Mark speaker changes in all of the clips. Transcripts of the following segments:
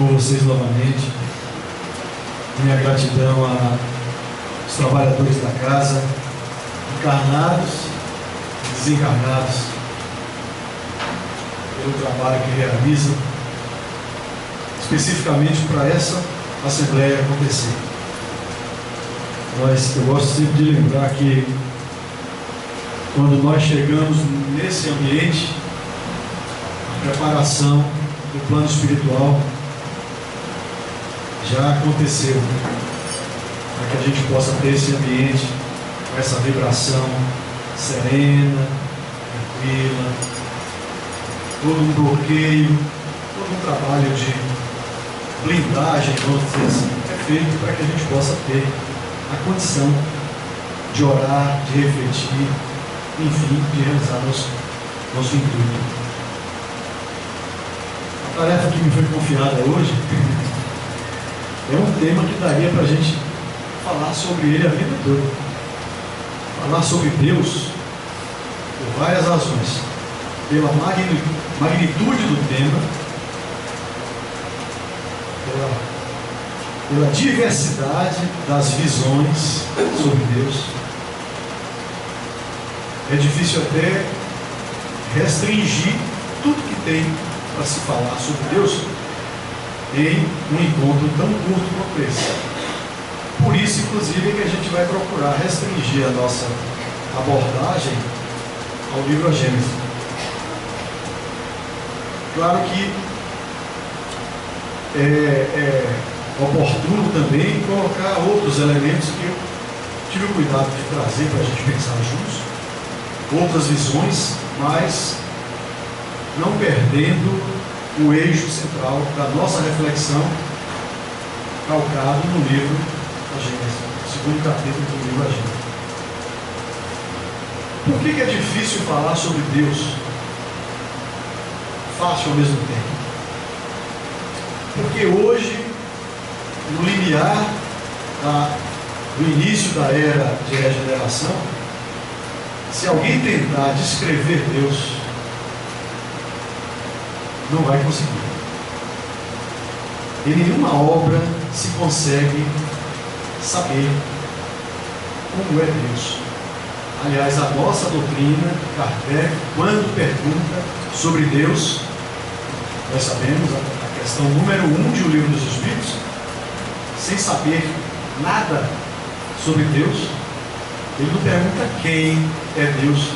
Speaker 1: com vocês novamente. Minha gratidão aos trabalhadores da casa, encarnados e desencarnados, pelo trabalho que realizam, especificamente para essa Assembleia acontecer. Eu gosto sempre de lembrar que quando nós chegamos nesse ambiente, a preparação do plano espiritual já aconteceu, para que a gente possa ter esse ambiente com essa vibração serena, tranquila, todo um bloqueio, todo um trabalho de blindagem, vamos dizer assim, é feito para que a gente possa ter a condição de orar, de refletir, enfim, de realizar nosso intuito. A tarefa que me foi confiada hoje é um tema que daria para a gente falar sobre ele a vida toda. Falar sobre Deus por várias razões. Pela magnitude do tema, pela diversidade das visões sobre Deus. É difícil até restringir tudo que tem para se falar sobre Deus em um encontro tão curto quanto esse. Por isso, inclusive, que a gente vai procurar restringir a nossa abordagem ao livro A Gênesis. Claro que é oportuno também colocar outros elementos que eu tive o cuidado de trazer para a gente pensar juntos, outras visões, mas não perdendo o eixo central da nossa reflexão, calcado no livro A Gênesis, segundo capítulo do livro A Gênesis. Por que é difícil falar sobre Deus? Fácil ao mesmo tempo. Porque hoje, no limiar do início da era de regeneração, se alguém tentar descrever Deus, não vai conseguir. Em nenhuma obra se consegue saber como é Deus. Aliás, a nossa doutrina, Kardec, quando pergunta sobre Deus, nós sabemos a questão número 1 de O Livro dos Espíritos, sem saber nada sobre Deus, ele não pergunta quem é Deus,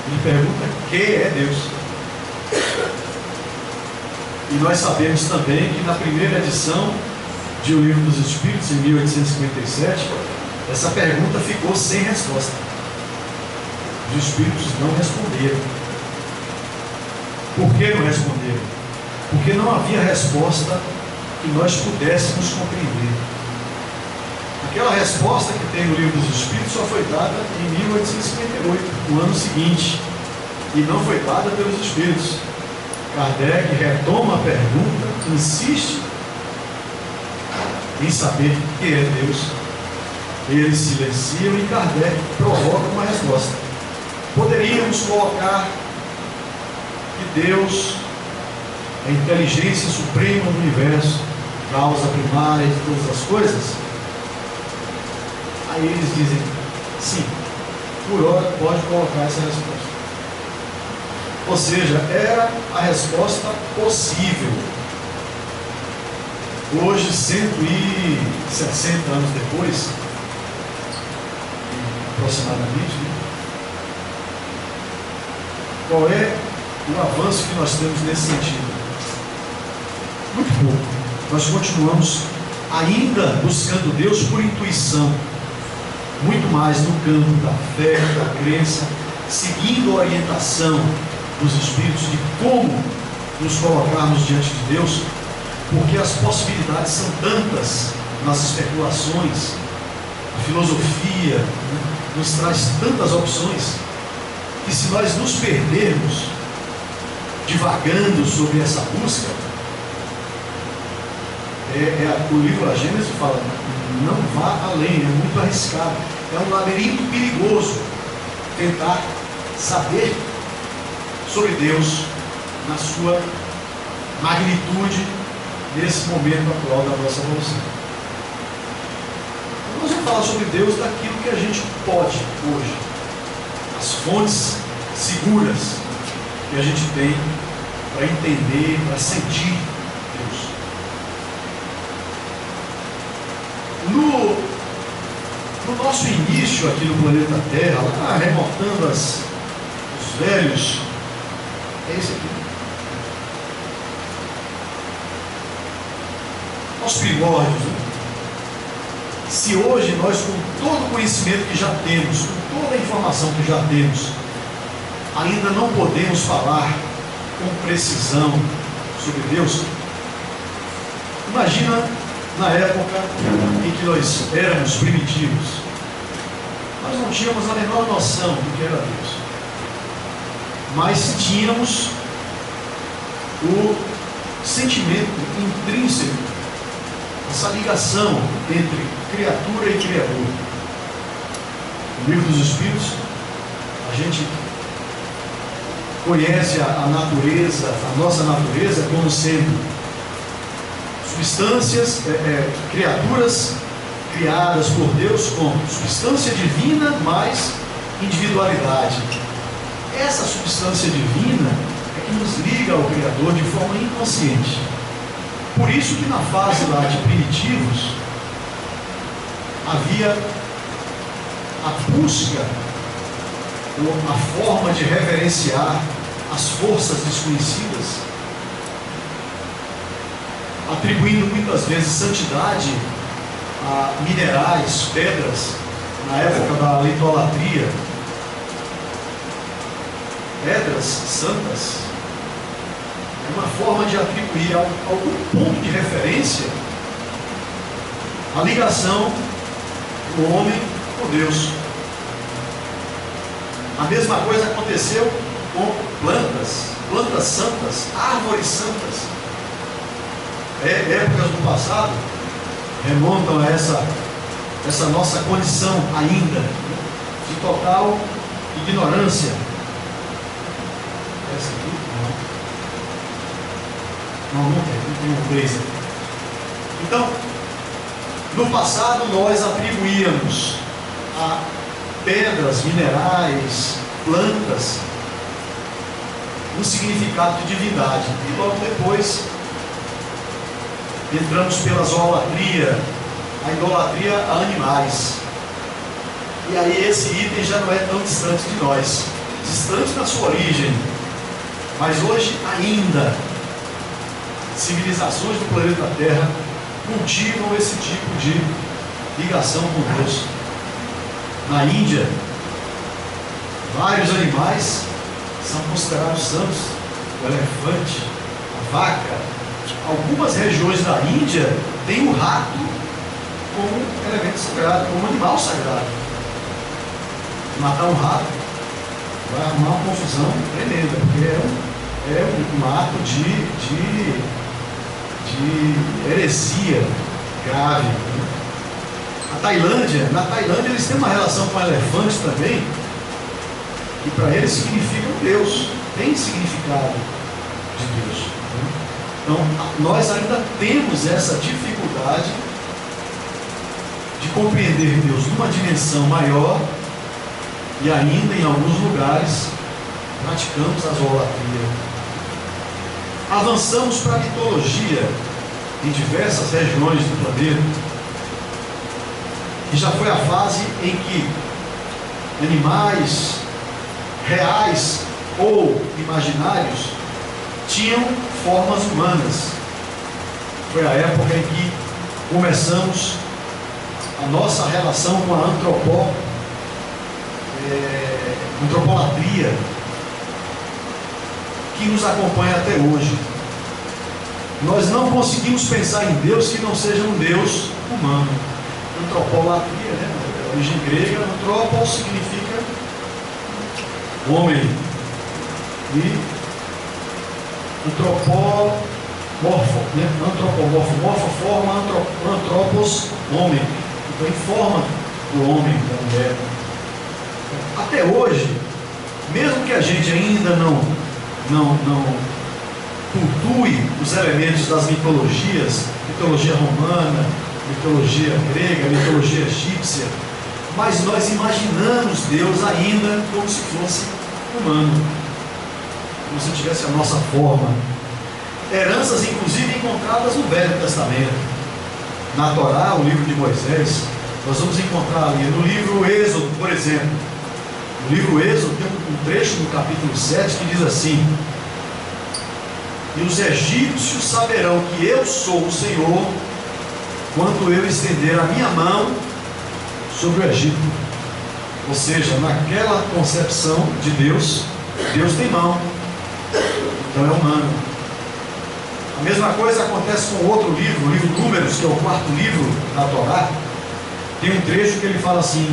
Speaker 1: ele pergunta que é Deus. E nós sabemos também que na primeira edição de O Livro dos Espíritos, em 1857, essa pergunta ficou sem resposta. Os Espíritos não responderam. Por que não responderam? Porque não havia resposta que nós pudéssemos compreender. Aquela resposta que tem no Livro dos Espíritos só foi dada em 1858, no ano seguinte, e não foi dada pelos Espíritos. Kardec retoma a pergunta, insiste em saber o que é Deus. Eles silenciam e Kardec provoca uma resposta. Poderíamos colocar que Deus é a inteligência suprema do universo, causa primária de todas as coisas? Aí eles dizem, sim, por hora pode colocar essa resposta. Ou seja, era a resposta possível. Hoje, 160 anos depois, aproximadamente, qual é o avanço que nós temos nesse sentido? Muito pouco. Nós continuamos ainda buscando Deus por intuição, muito mais no campo da fé, da crença, seguindo a orientação dos Espíritos de como nos colocarmos diante de Deus, porque as possibilidades são tantas nas especulações, a filosofia nos traz tantas opções, que se nós nos perdermos divagando sobre essa busca, o livro A Gênesis fala, não vá além, é muito arriscado, é um labirinto perigoso tentar saber sobre Deus na sua magnitude nesse momento atual da nossa evolução. Nós vamos falar sobre Deus daquilo que a gente pode hoje, as fontes seguras que a gente tem para entender, para sentir Deus. No nosso início aqui no planeta Terra, lá remontando os velhos, é esse aqui. Os primórdios, né? Se hoje nós, com todo o conhecimento que já temos, com toda a informação que já temos, ainda não podemos falar com precisão sobre Deus, imagina na época em que nós éramos primitivos. Nós não tínhamos a menor noção do que era Deus, mas tínhamos o sentimento intrínseco, essa ligação entre criatura e Criador. No livro dos Espíritos, a gente conhece a natureza, a nossa natureza, como sendo substâncias, criaturas criadas por Deus com substância divina mais individualidade. Essa substância divina é que nos liga ao Criador de forma inconsciente. Por isso que na fase lá de primitivos havia a busca ou a forma de reverenciar as forças desconhecidas, atribuindo muitas vezes santidade a minerais, pedras, na época da idolatria, pedras santas. É uma forma de atribuir a algum ponto de referência a ligação do homem com Deus. A mesma coisa aconteceu com plantas santas, árvores santas. Épocas do passado remontam a essa nossa condição ainda de total ignorância. Essa aqui? Não tem um blazer. Então, no passado nós atribuíamos a pedras, minerais, plantas um significado de divindade, e logo depois entramos pela zoolatria, a idolatria a animais. E aí esse item já não é tão distante de nós, distante na sua origem, mas hoje ainda civilizações do planeta Terra cultivam esse tipo de ligação com Deus. Na Índia, vários animais são considerados santos: o elefante, a vaca. Algumas regiões da Índia têm o rato como elemento sagrado, como animal sagrado. Matar um rato vai arrumar uma confusão tremenda, porque é um ato de heresia grave. Na Tailândia eles têm uma relação com elefantes também, que para eles significa Deus, tem significado de Deus. Então, nós ainda temos essa dificuldade de compreender Deus numa dimensão maior, e ainda em alguns lugares praticamos a zoolatria. Avançamos para a mitologia em diversas regiões do planeta, e já foi a fase em que animais reais ou imaginários tinham formas humanas. Foi a época em que começamos a nossa relação com a antropolatria, que nos acompanha até hoje. Nós não conseguimos pensar em Deus que não seja um Deus humano. Antropolatria, né? A origem grega, antropos significa homem, e antropomorfo, né? Morfo, forma, antropos, homem. Então, em forma do homem, da mulher. Até hoje, mesmo que a gente ainda não cultue os elementos das mitologias, mitologia romana, mitologia grega, mitologia egípcia, mas nós imaginamos Deus ainda como se fosse humano, como se tivesse a nossa forma. Heranças inclusive encontradas no Velho Testamento, na Torá, o livro de Moisés. Nós vamos encontrar ali no livro Êxodo, por exemplo. No livro Êxodo tem um trecho no capítulo 7 que diz assim: e os egípcios saberão que eu sou o Senhor quando eu estender a minha mão sobre o Egito. Ou seja, naquela concepção de Deus, Deus tem mão, então é humano. A mesma coisa acontece com outro livro, o livro Números, que é o quarto livro da Torá. Tem um trecho que ele fala assim: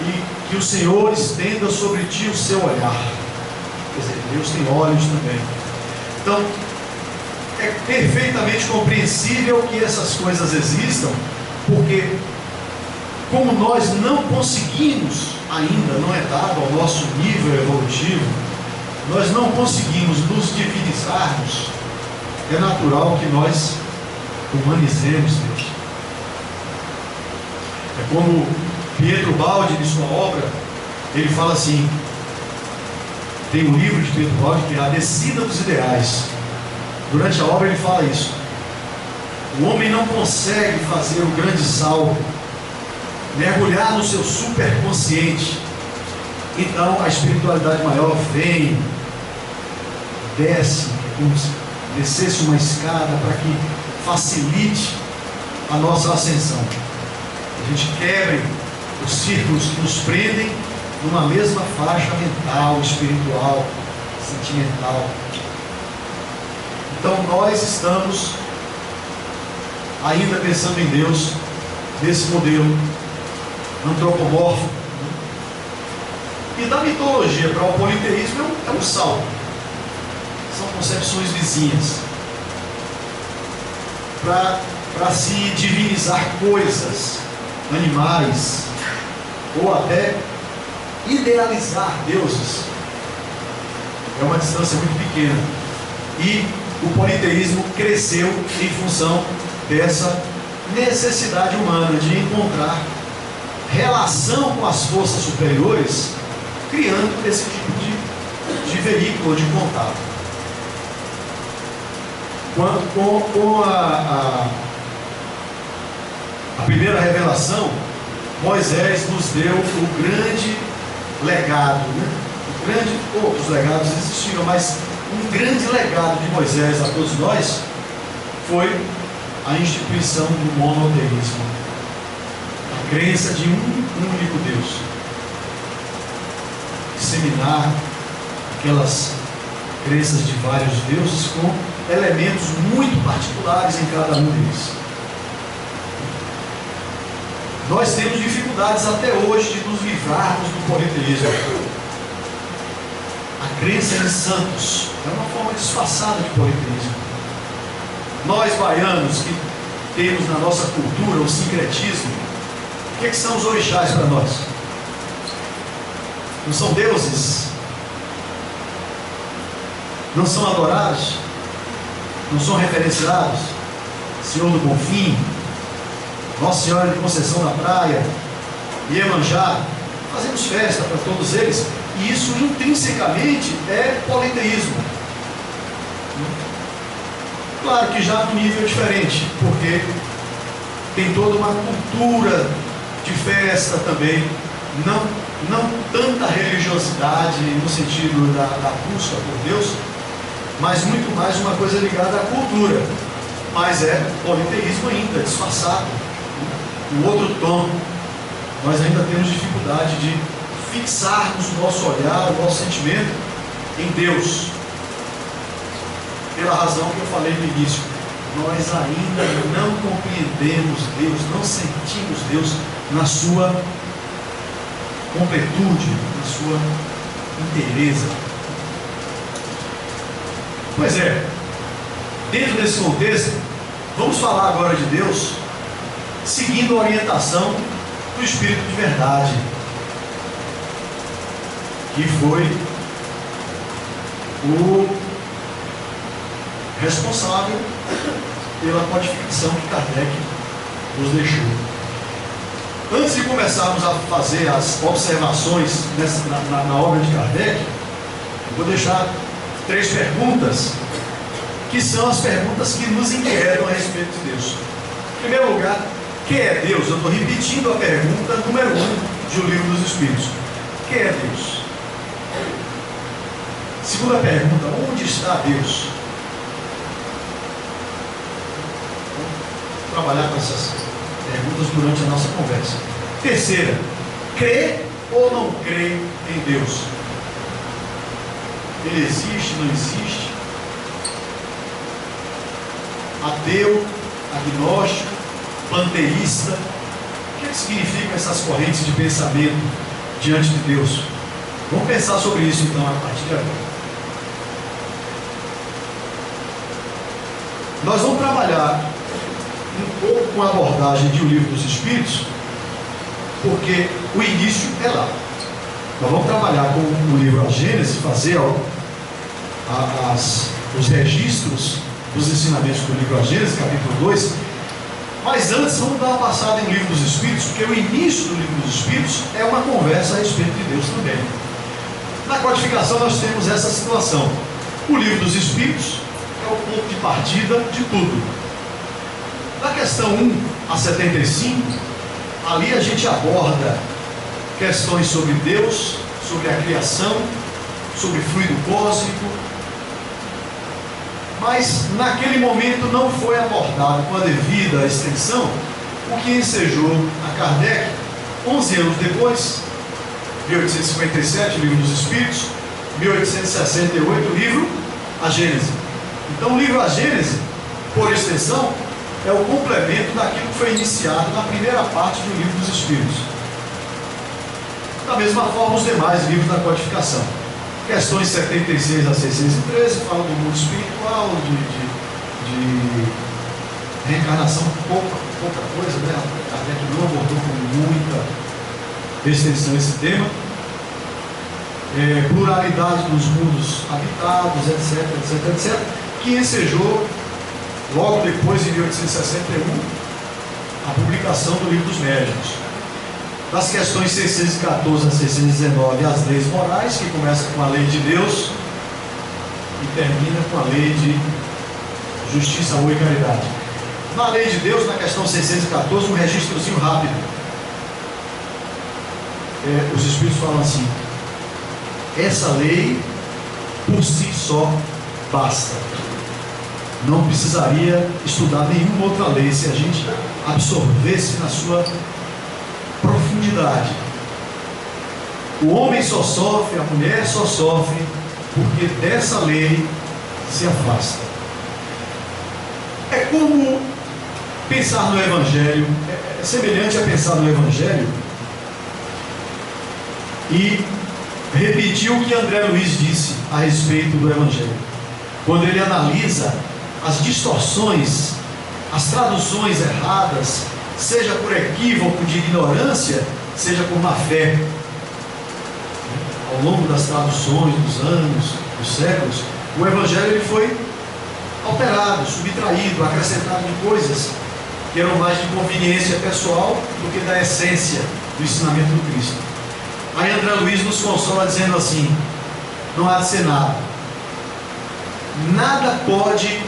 Speaker 1: e que o Senhor estenda sobre ti o seu olhar. Quer dizer, Deus tem olhos também. Então, é perfeitamente compreensível que essas coisas existam, porque como nós não conseguimos ainda, não é dado ao nosso nível evolutivo, nós não conseguimos nos divinizarmos, é natural que nós humanizemos Deus. É como Pietro Baldi, em sua obra, ele fala assim, tem um livro de Pietro Baldi que é A Descida dos Ideais. Durante a obra ele fala isso: o homem não consegue fazer o grande salto, mergulhar no seu superconsciente. Então a espiritualidade maior vem, desce, como se descesse uma escada para que facilite a nossa ascensão. A gente quebre os círculos que nos prendem numa mesma faixa mental, espiritual, sentimental. Então nós estamos ainda pensando em Deus desse modelo antropomórfico. E da mitologia para o politeísmo é um salto. São concepções vizinhas. Para se divinizar coisas, animais, ou até idealizar deuses, é uma distância muito pequena. E o politeísmo cresceu em função dessa necessidade humana de encontrar relação com as forças superiores, criando esse tipo de veículo de contato. Com a primeira revelação, Moisés nos deu o grande legado, outros legados existiram, mas um grande legado de Moisés a todos nós foi a instituição do monoteísmo, a crença de um único Deus, disseminar aquelas crenças de vários deuses com elementos muito particulares em cada um deles. Nós temos dificuldades até hoje de nos livrarmos do politeísmo. A crença em santos é uma forma disfarçada de politeísmo. Nós baianos que temos na nossa cultura o sincretismo, o que são os orixás para nós? Não são deuses? Não são adorados? Não são referenciados? Senhor do Bonfim, Nossa Senhora de Conceição da Praia, Iemanjá, fazemos festa para todos eles, e isso intrinsecamente é politeísmo. Claro que já num nível diferente, porque tem toda uma cultura de festa também, não tanta religiosidade no sentido da busca por Deus, mas muito mais uma coisa ligada à cultura. Mas é politeísmo ainda, disfarçado. O outro tom, nós ainda temos dificuldade de fixarmos o nosso olhar, o nosso sentimento em Deus, pela razão que eu falei no início. Nós ainda não compreendemos Deus, não sentimos Deus na sua completude, na sua inteireza. Pois é, dentro desse contexto, vamos falar agora de Deus seguindo a orientação do Espírito de verdade, que foi o responsável pela codificação que Kardec nos deixou. Antes de começarmos a fazer as observações na obra de Kardec, eu vou deixar 3 perguntas, que são as perguntas que nos inquietam a respeito de Deus. Em primeiro lugar, quem é Deus? Eu estou repetindo a pergunta número 1 de O Livro dos Espíritos. Quem é Deus? Segunda pergunta, onde está Deus? Vamos trabalhar com essas perguntas durante a nossa conversa. Terceira, crê ou não crê em Deus? Ele existe, não existe? Ateu, agnóstico, panteísta? O que significam essas correntes de pensamento diante de Deus? Vamos pensar sobre isso então a partir de agora. Nós vamos trabalhar um pouco com a abordagem de O Livro dos Espíritos, porque o início é lá. Nós vamos trabalhar com o livro A Gênese, fazer os registros dos ensinamentos do livro A Gênese, capítulo 2. Mas antes vamos dar uma passada em O Livro dos Espíritos, porque o início do Livro dos Espíritos é uma conversa a respeito de Deus também. Na codificação nós temos essa situação. O Livro dos Espíritos é o ponto de partida de tudo. Na questão 1 a 75, ali a gente aborda questões sobre Deus, sobre a criação, sobre fluido cósmico, mas naquele momento não foi abordado com a devida extensão o que ensejou a Kardec 11 anos depois, 1857, Livro dos Espíritos, 1868, livro A Gênese. Então o livro A Gênese, por extensão, é o complemento daquilo que foi iniciado na primeira parte do Livro dos Espíritos. Da mesma forma, os demais livros da codificação. Questões 76 a 613 falam do mundo espiritual, de reencarnação, pouca coisa, né? A Kardec não abordou com muita extensão esse tema. Pluralidade dos mundos habitados, etc, que ensejou logo depois, em 1861, a publicação do Livro dos Médiuns. Das questões 614 a 619, as leis morais, que começa com a lei de Deus e termina com a lei de justiça, amor e caridade. Na lei de Deus, na questão 614, um registrozinho rápido. Os Espíritos falam assim: essa lei por si só basta. Não precisaria estudar nenhuma outra lei se a gente absorvesse na sua profundidade. O homem só sofre, a mulher só sofre, porque dessa lei se afasta. É como pensar no Evangelho, é semelhante a pensar no Evangelho e repetir o que André Luiz disse a respeito do Evangelho. Quando ele analisa as distorções, as traduções erradas, seja por equívoco de ignorância, seja por má fé, ao longo das traduções, dos anos, dos séculos, o Evangelho ele foi alterado, subtraído, acrescentado de coisas que eram mais de conveniência pessoal do que da essência do ensinamento do Cristo. Aí André Luiz nos consola dizendo assim: não há de ser nada. Nada pode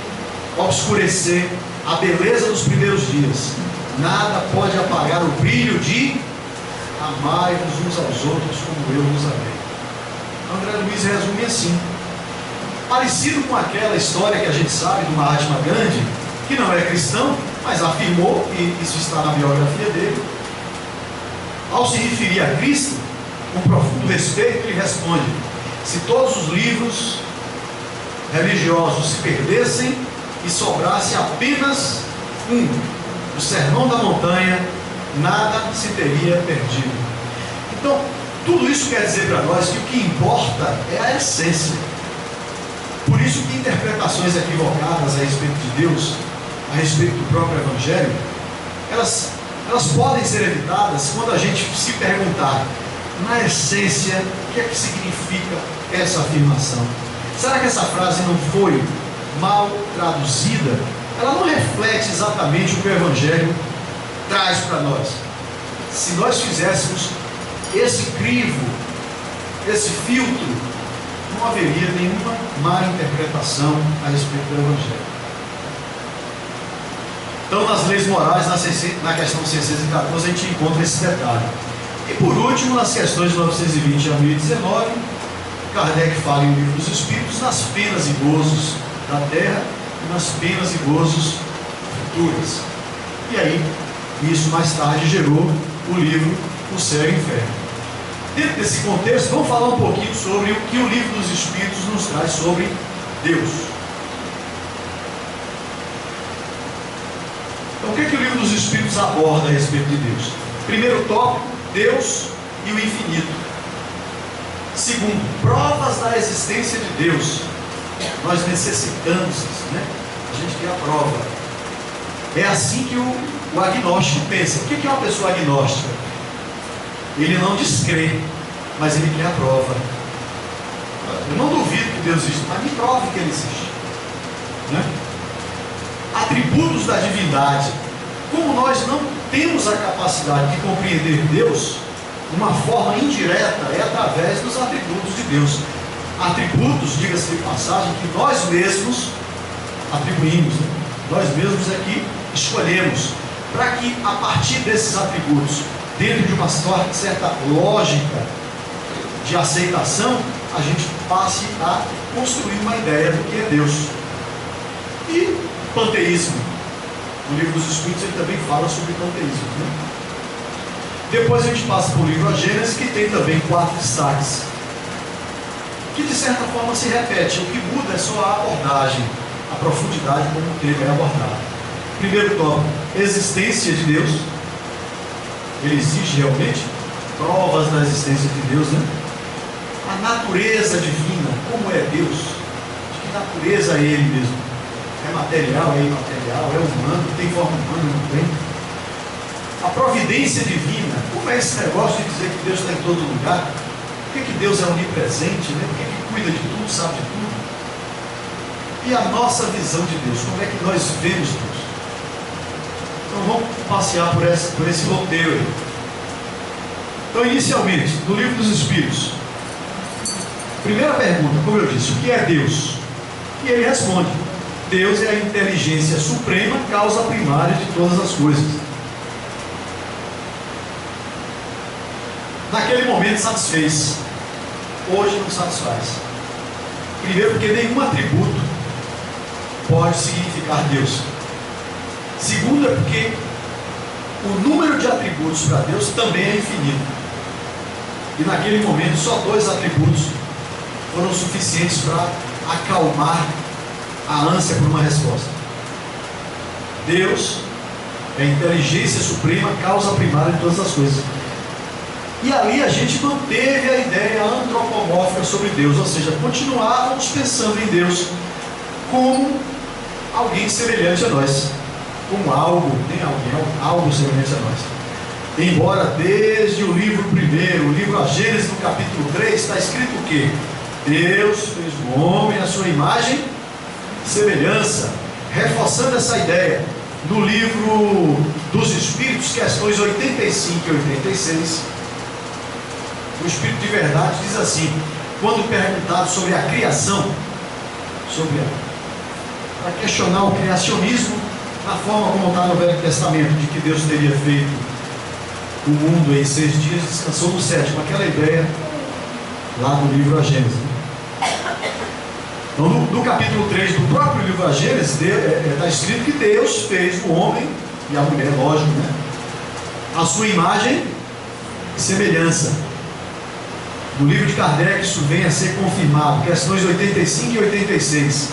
Speaker 1: obscurecer a beleza dos primeiros dias. Nada pode apagar o brilho de amai-vos uns aos outros como eu vos amei. André Luiz resume assim, parecido com aquela história que a gente sabe do Mahatma Gandhi, que não é cristão, mas afirmou, e isso está na biografia dele, ao se referir a Cristo, com profundo respeito, ele responde: se todos os livros religiosos se perdessem e sobrasse apenas um, o Sermão da Montanha, nada se teria perdido. Então, tudo isso quer dizer para nós que o que importa é a essência. Por isso que interpretações equivocadas a respeito de Deus, a respeito do próprio Evangelho, elas podem ser evitadas quando a gente se perguntar, na essência, o que é que significa essa afirmação? Será que essa frase não foi mal traduzida, ela não reflete exatamente o que o Evangelho traz para nós. Se nós fizéssemos esse crivo, esse filtro, não haveria nenhuma má interpretação a respeito do Evangelho. Então, nas leis morais, na questão 614, a gente encontra esse detalhe. E por último, nas questões de 920 a 1019, Kardec fala em O Livro dos Espíritos nas penas e gozos da terra e nas penas e gozos futuras. E aí, isso mais tarde gerou o livro O Céu e o Inferno. Dentro desse contexto, vamos falar um pouquinho sobre o que o Livro dos Espíritos nos traz sobre Deus. Então, o que o Livro dos Espíritos aborda a respeito de Deus? Primeiro tópico, Deus e o infinito. Segundo, provas da existência de Deus. Nós necessitamos disso, né? A gente quer a prova. É assim que o agnóstico pensa. O que é uma pessoa agnóstica? Ele não descrê, mas ele quer a prova. Eu não duvido que Deus existe, mas me prove que ele existe, né? Atributos da divindade. Como nós não temos a capacidade de compreender Deus, uma forma indireta é através dos atributos de Deus. Atributos, diga-se de passagem, que nós mesmos atribuímos, né? Nós mesmos é que escolhemos, para que a partir desses atributos, dentro de uma certa lógica de aceitação, a gente passe a construir uma ideia do que é Deus. E panteísmo. O Livro dos Espíritos ele também fala sobre panteísmo, né? Depois a gente passa para o livro A Gênese, que tem também 4 destaques, que de certa forma se repete. O que muda é só a abordagem, a profundidade como o tema é abordado. Primeiro tópico, existência de Deus. Ele existe realmente? Provas da existência de Deus, né? A natureza divina, como é Deus? De que natureza é Ele mesmo? É material, é imaterial, é humano, tem forma humana, não tem? A providência divina, como é esse negócio de dizer que Deus está em todo lugar? Por que Deus é onipresente, né? Por que cuida de tudo, sabe de tudo? E a nossa visão de Deus, como é que nós vemos Deus? Então vamos passear por esse roteiro aí. Então, inicialmente, no Livro dos Espíritos, primeira pergunta, como eu disse, o que é Deus? E ele responde: Deus é a inteligência suprema, causa primária de todas as coisas. Naquele momento satisfez, hoje não satisfaz. Primeiro, porque nenhum atributo pode significar Deus. Segundo, é porque o número de atributos para Deus também é infinito. E naquele momento só 2 atributos foram suficientes para acalmar a ânsia por uma resposta. Deus é a inteligência suprema, causa primária de todas as coisas. E ali a gente manteve a ideia antropomórfica sobre Deus, ou seja, continuávamos pensando em Deus como alguém semelhante a nós, como algo, nem alguém, algo semelhante a nós. Embora desde o livro primeiro, o livro A Gênese, no capítulo 3, está escrito o quê? Deus fez o homem à sua imagem e semelhança, reforçando essa ideia. No livro dos Espíritos, questões 85 e 86, o Espírito de Verdade diz assim, quando perguntado sobre a criação, para questionar o criacionismo, na forma como está no Velho Testamento, de que Deus teria feito o mundo em 6 dias, descansou no 7º, aquela ideia lá no livro A Gênese. Então, no capítulo 3 do próprio livro A Gênese, está escrito que Deus fez o homem e a mulher, lógico, né? A sua imagem e semelhança. No livro de Kardec, isso vem a ser confirmado, questões 85 e 86.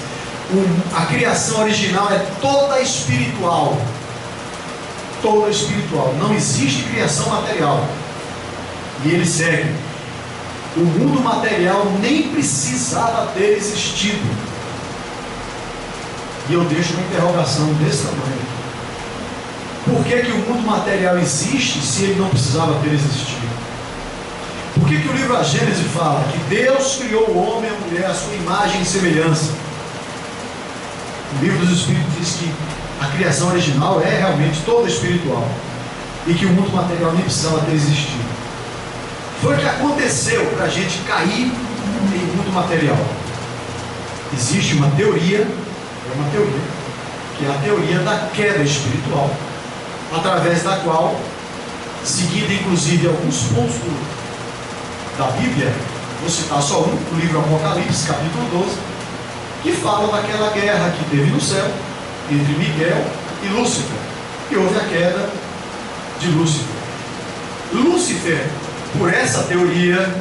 Speaker 1: A criação original é toda espiritual. Toda espiritual. Não existe criação material. E ele segue: o mundo material nem precisava ter existido. E eu deixo uma interrogação desse tamanho. Por que o mundo material existe se ele não precisava ter existido? Por que o livro A Gênese fala que Deus criou o homem e a mulher à sua imagem e semelhança? O livro dos Espíritos diz que a criação original é realmente toda espiritual e que o mundo material nem precisava ter existido. Foi o que aconteceu para a gente cair em mundo material. Existe uma teoria, que é a teoria da queda espiritual, através da qual, seguindo inclusive alguns pontos da Bíblia, vou citar só um, o livro Apocalipse, capítulo 12, que fala daquela guerra que teve no céu entre Miguel e Lúcifer, e houve a queda de Lúcifer. Lúcifer, por essa teoria,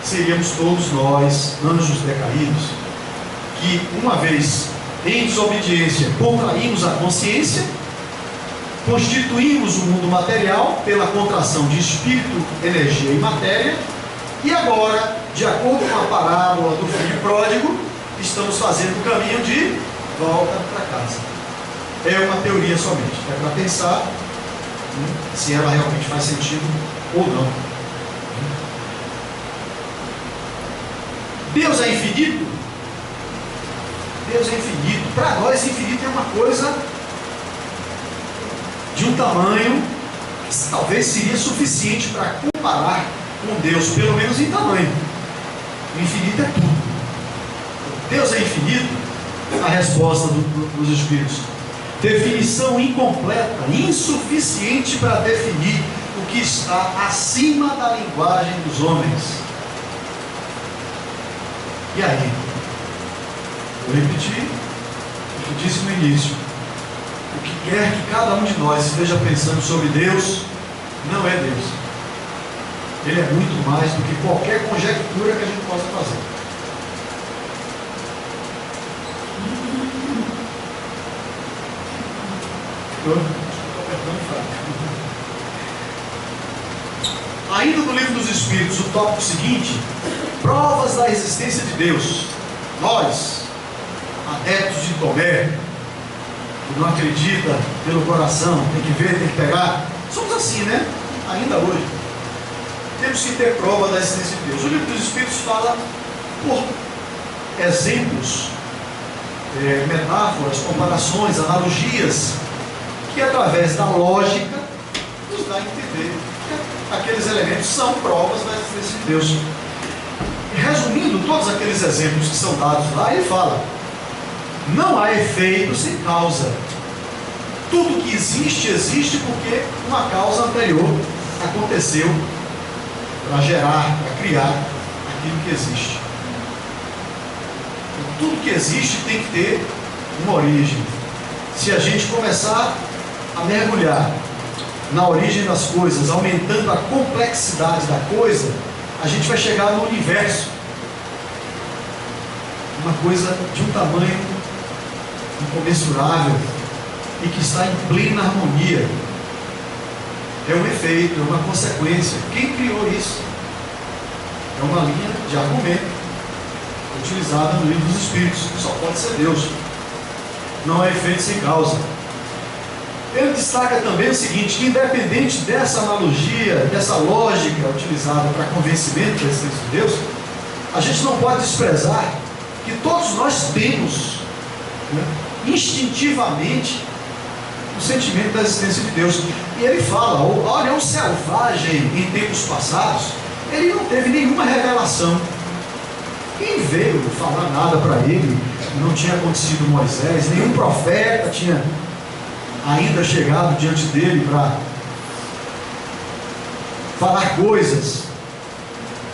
Speaker 1: seríamos todos nós, anjos decaídos, que uma vez em desobediência contraímos a consciência, constituímos o mundo material pela contração de espírito, energia e matéria, e agora, de acordo com a parábola do filho pródigo, estamos fazendo o caminho de volta para casa. É uma teoria somente, é para pensar se ela realmente faz sentido ou não. Deus é infinito? Deus é infinito. Para nós, infinito é uma coisa de um tamanho que talvez seria suficiente para comparar com Deus, pelo menos em tamanho. O infinito é tudo. Deus é infinito? A resposta dos Espíritos: definição incompleta, insuficiente para definir o que está acima da linguagem dos homens. E aí? Eu repeti o que disse no início. O que quer que cada um de nós esteja pensando sobre Deus, não é Deus. Ele é muito mais do que qualquer conjectura que a gente possa fazer. Ainda no livro dos Espíritos, o tópico seguinte: provas da existência de Deus. Nós, adeptos de Tomé, que não acredita pelo coração, tem que ver, tem que pegar, somos assim, né? Ainda hoje temos que ter prova da existência de Deus. O livro dos Espíritos fala por exemplos, metáforas, comparações, analogias, que através da lógica nos dá a entender que aqueles elementos são provas da existência de Deus. E resumindo todos aqueles exemplos que são dados lá, ele fala: não há efeito sem causa. Tudo que existe, existe porque uma causa anterior aconteceu para gerar, para criar aquilo que existe. Tudo que existe tem que ter uma origem. Se a gente começar a mergulhar na origem das coisas, aumentando a complexidade da coisa, a gente vai chegar no universo, uma coisa de um tamanho incomensurável e que está em plena harmonia. É um efeito, é uma consequência. Quem criou isso? É uma linha de argumento utilizada no livro dos Espíritos. Só pode ser Deus. Não é efeito sem causa. Ele destaca também o seguinte: que independente dessa analogia, dessa lógica utilizada para convencimento da existência de Deus, a gente não pode desprezar que todos nós temos, instintivamente, o sentimento da existência de Deus. E ele fala: olha, o selvagem em tempos passados, ele não teve nenhuma revelação. Quem veio falar nada para ele? Não tinha acontecido Moisés, nenhum profeta tinha ainda chegado diante dele para falar coisas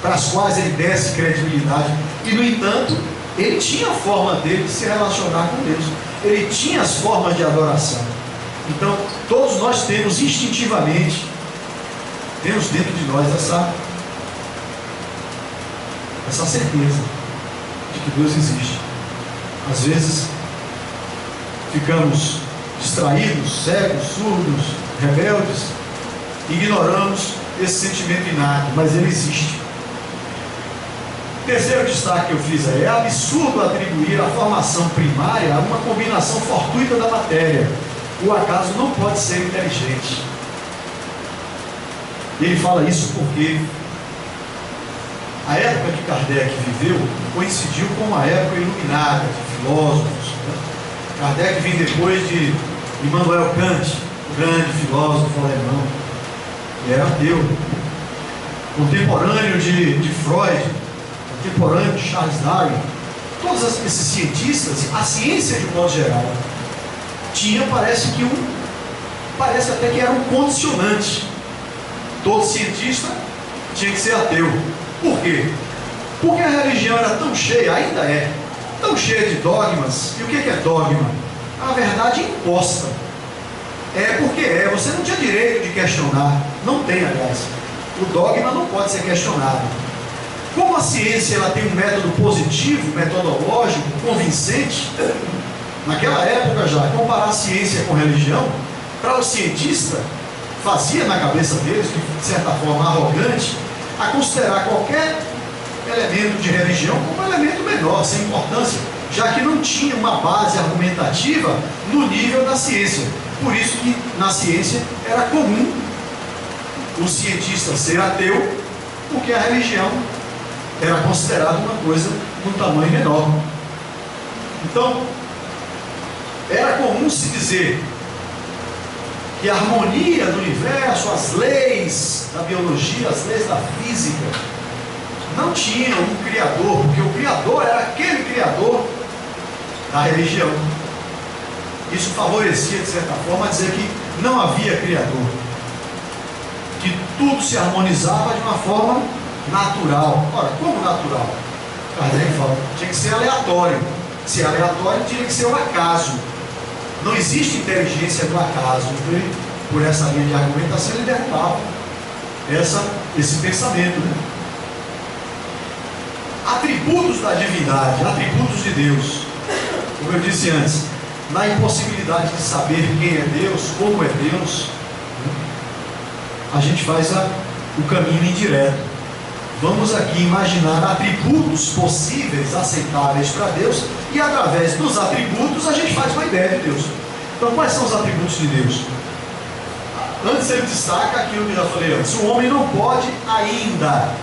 Speaker 1: para as quais ele desse credibilidade. E no entanto, ele tinha a forma dele de se relacionar com Deus, ele tinha as formas de adoração. Então todos nós temos instintivamente, temos dentro de nós essa certeza de que Deus existe. Às vezes ficamos distraídos, cegos, surdos, rebeldes, ignoramos esse sentimento inato, mas ele existe. O terceiro destaque que eu fiz é absurdo atribuir a formação primária a uma combinação fortuita da matéria. O acaso não pode ser inteligente. Ele fala isso porque a época que Kardec viveu coincidiu com uma época iluminada de filósofos, Kardec vem depois de Immanuel Kant, o grande filósofo alemão, que era ateu, contemporâneo de Freud, contemporâneo de Charles Darwin. Todos esses cientistas, a ciência de modo geral, tinha, parece até que era um condicionante. Todo cientista tinha que ser ateu. Por quê? Porque a religião era tão cheia, ainda é, tão cheia de dogmas. E o que é dogma? A verdade imposta. É porque é, você não tinha direito de questionar. Não tem, aliás. O dogma não pode ser questionado. Como a ciência ela tem um método positivo, metodológico, convincente, naquela época já, comparar a ciência com religião, para o cientista, fazia na cabeça deles, de certa forma arrogante, a considerar qualquer elemento de religião como um elemento menor, sem importância, já que não tinha uma base argumentativa no nível da ciência. Por isso que na ciência era comum o cientista ser ateu, porque a religião era considerada uma coisa de um tamanho menor. Então, era comum se dizer que a harmonia do universo, as leis da biologia, as leis da física, não tinham um criador, porque o criador era aquele criador da religião. Isso favorecia, de certa forma, dizer que não havia criador, que tudo se harmonizava de uma forma natural. Ora, como natural? Kardec fala, tinha que ser aleatório. Se é aleatório, tinha que ser um acaso. Não existe inteligência no acaso. Então, por essa linha de argumentação, ele derrubava esse pensamento, né? Atributos da divindade, atributos de Deus. Como eu disse antes, na impossibilidade de saber quem é Deus, como é Deus, a gente faz o caminho indireto. Vamos aqui imaginar atributos possíveis, aceitáveis para Deus, e através dos atributos a gente faz uma ideia de Deus. Então, quais são os atributos de Deus? Antes ele destaca aquilo que eu já falei antes: o homem não pode ainda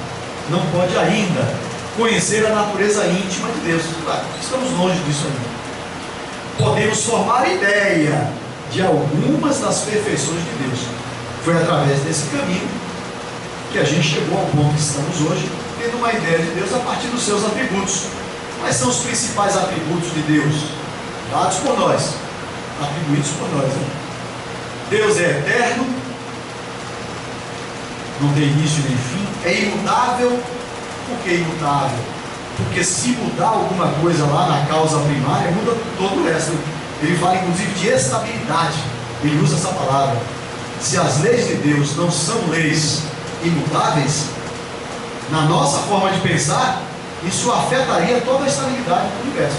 Speaker 1: conhecer a natureza íntima de Deus. Estamos longe disso ainda. Podemos formar ideia de algumas das perfeições de Deus. Foi através desse caminho que a gente chegou ao ponto que estamos hoje, tendo uma ideia de Deus a partir dos seus atributos. Quais são os principais atributos de Deus? Dados por nós, atribuídos por nós, né? Deus é eterno, não tem início nem fim, é imutável. Por que imutável? Porque se mudar alguma coisa lá na causa primária, muda todo o resto. Ele fala inclusive de estabilidade, ele usa essa palavra. Se as leis de Deus não são leis imutáveis, na nossa forma de pensar, isso afetaria toda a estabilidade do universo.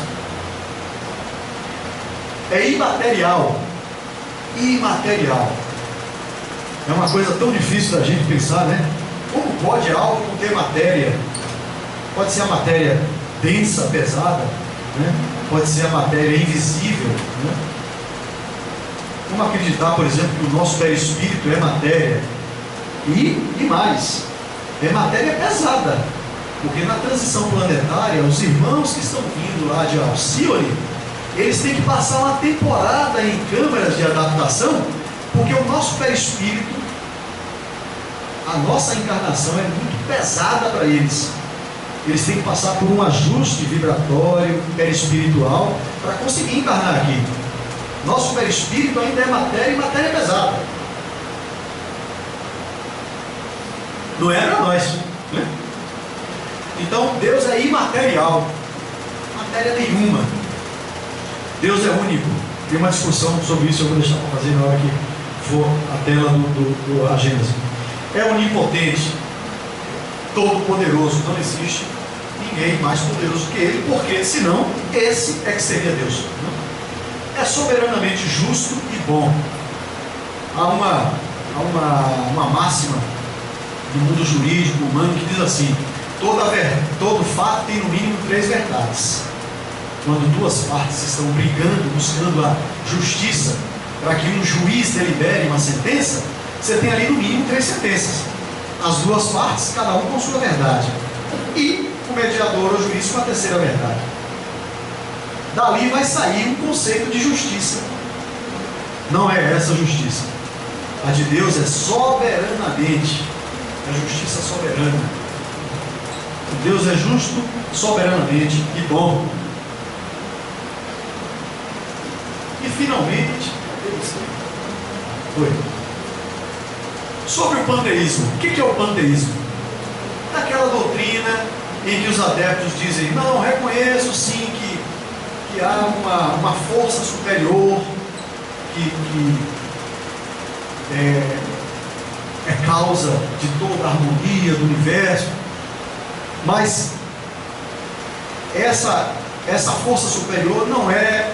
Speaker 1: É imaterial. Imaterial. É uma coisa tão difícil da gente pensar, né? Como pode algo não ter matéria? Pode ser a matéria densa, pesada, né? Pode ser a matéria invisível, né? Como acreditar, por exemplo, que o nosso perispírito é matéria? E mais, é matéria pesada, porque na transição planetária, os irmãos que estão vindo lá de Alcione, eles têm que passar uma temporada em câmaras de adaptação, porque o nosso perispírito, a nossa encarnação é muito pesada para eles. Eles têm que passar por um ajuste vibratório, perispiritual, para conseguir encarnar aqui. Nosso perispírito ainda é matéria, e matéria pesada. Não é para nós, né? Então Deus é imaterial, matéria nenhuma. Deus é único. Tem uma discussão sobre isso, eu vou deixar para fazer na hora que for a tela do agenda. É onipotente, todo poderoso, não existe ninguém mais poderoso que ele, porque senão esse é que seria Deus. É soberanamente justo e bom. Há uma máxima do mundo jurídico humano que diz assim: todo fato tem no mínimo 3 verdades. Quando duas partes estão brigando, buscando a justiça, para que um juiz delibere uma sentença, você tem ali no mínimo 3 sentenças. As duas partes, cada um com sua verdade. E o mediador ou juiz com a terceira verdade. dali vai sair um conceito de justiça. Não é essa justiça. A de Deus é soberanamente, é justiça soberana. Deus é justo soberanamente e bom. E finalmente, sobre o panteísmo. O que é o panteísmo? É aquela doutrina em que os adeptos dizem: não, reconheço sim que há uma força superior que é causa de toda a harmonia do universo, mas essa força superior não é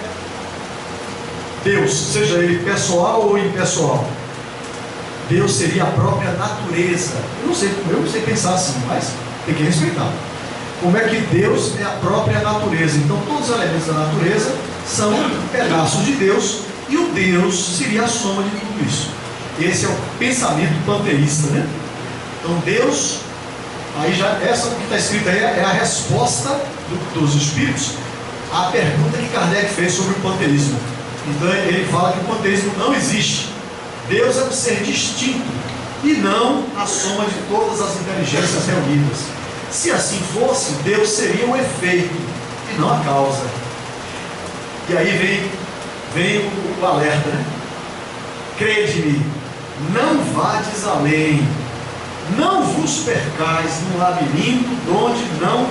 Speaker 1: Deus, seja ele pessoal ou impessoal. Deus seria a própria natureza. Eu não sei pensar assim, mas tem que respeitar. Como é que Deus é a própria natureza? Então todos os elementos da natureza são pedaços de Deus, e o Deus seria a soma de tudo isso. Esse é o pensamento panteísta, né? Então Deus, aí já essa que está escrita aí é a resposta dos espíritos à pergunta que Kardec fez sobre o panteísmo. Então ele fala que o panteísmo não existe. Deus é um ser distinto e não a soma de todas as inteligências reunidas. Se assim fosse, Deus seria um efeito e não a causa. E aí vem o alerta, né? Crede-me, não vades além, não vos percais no labirinto donde não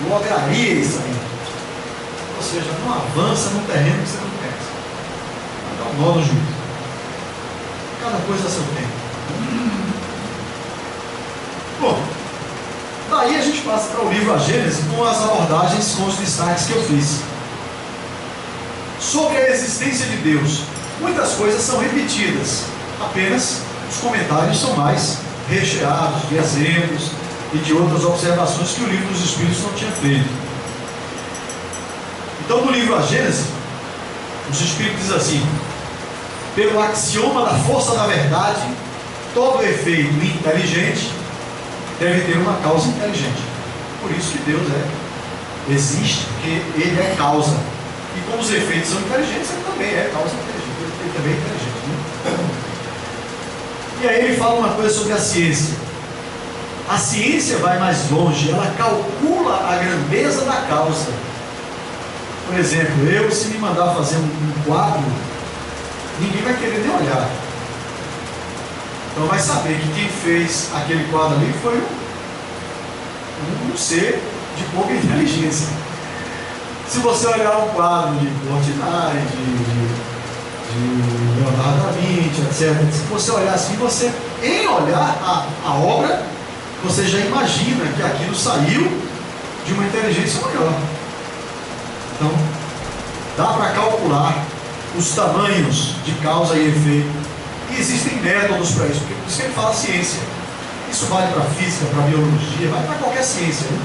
Speaker 1: lograríeis sair. Ou seja, não avança no terreno que você não pensa. Vai dar um nó no juízo. Cada coisa a seu tempo. Bom, daí a gente passa para o livro A Gênese com as abordagens, com os destaques que eu fiz. Sobre a existência de Deus, muitas coisas são repetidas, apenas os comentários são mais recheados de exemplos e de outras observações que o livro dos Espíritos não tinha feito. Então, no livro A Gênese, os Espíritos dizem assim: pelo axioma da força da verdade, todo efeito inteligente deve ter uma causa inteligente. Por isso que Deus existe, porque Ele é causa. E como os efeitos são inteligentes, Ele também é causa inteligente. Ele também é inteligente, né? E aí ele fala uma coisa sobre a ciência. A ciência vai mais longe, ela calcula a grandeza da causa. Por exemplo, se me mandar fazer um quadro, ninguém vai querer nem olhar. Então vai saber que quem fez aquele quadro ali foi um ser de pouca inteligência. Se você olhar um quadro de Portinari, de Leonardo da Vinci, etc., se você olhar assim, em olhar a obra, você já imagina que aquilo saiu de uma inteligência maior. Então, dá para calcular os tamanhos de causa e efeito. E existem métodos para isso, porque por isso que ele fala ciência. Isso vale para física, para biologia, vale para qualquer ciência, né?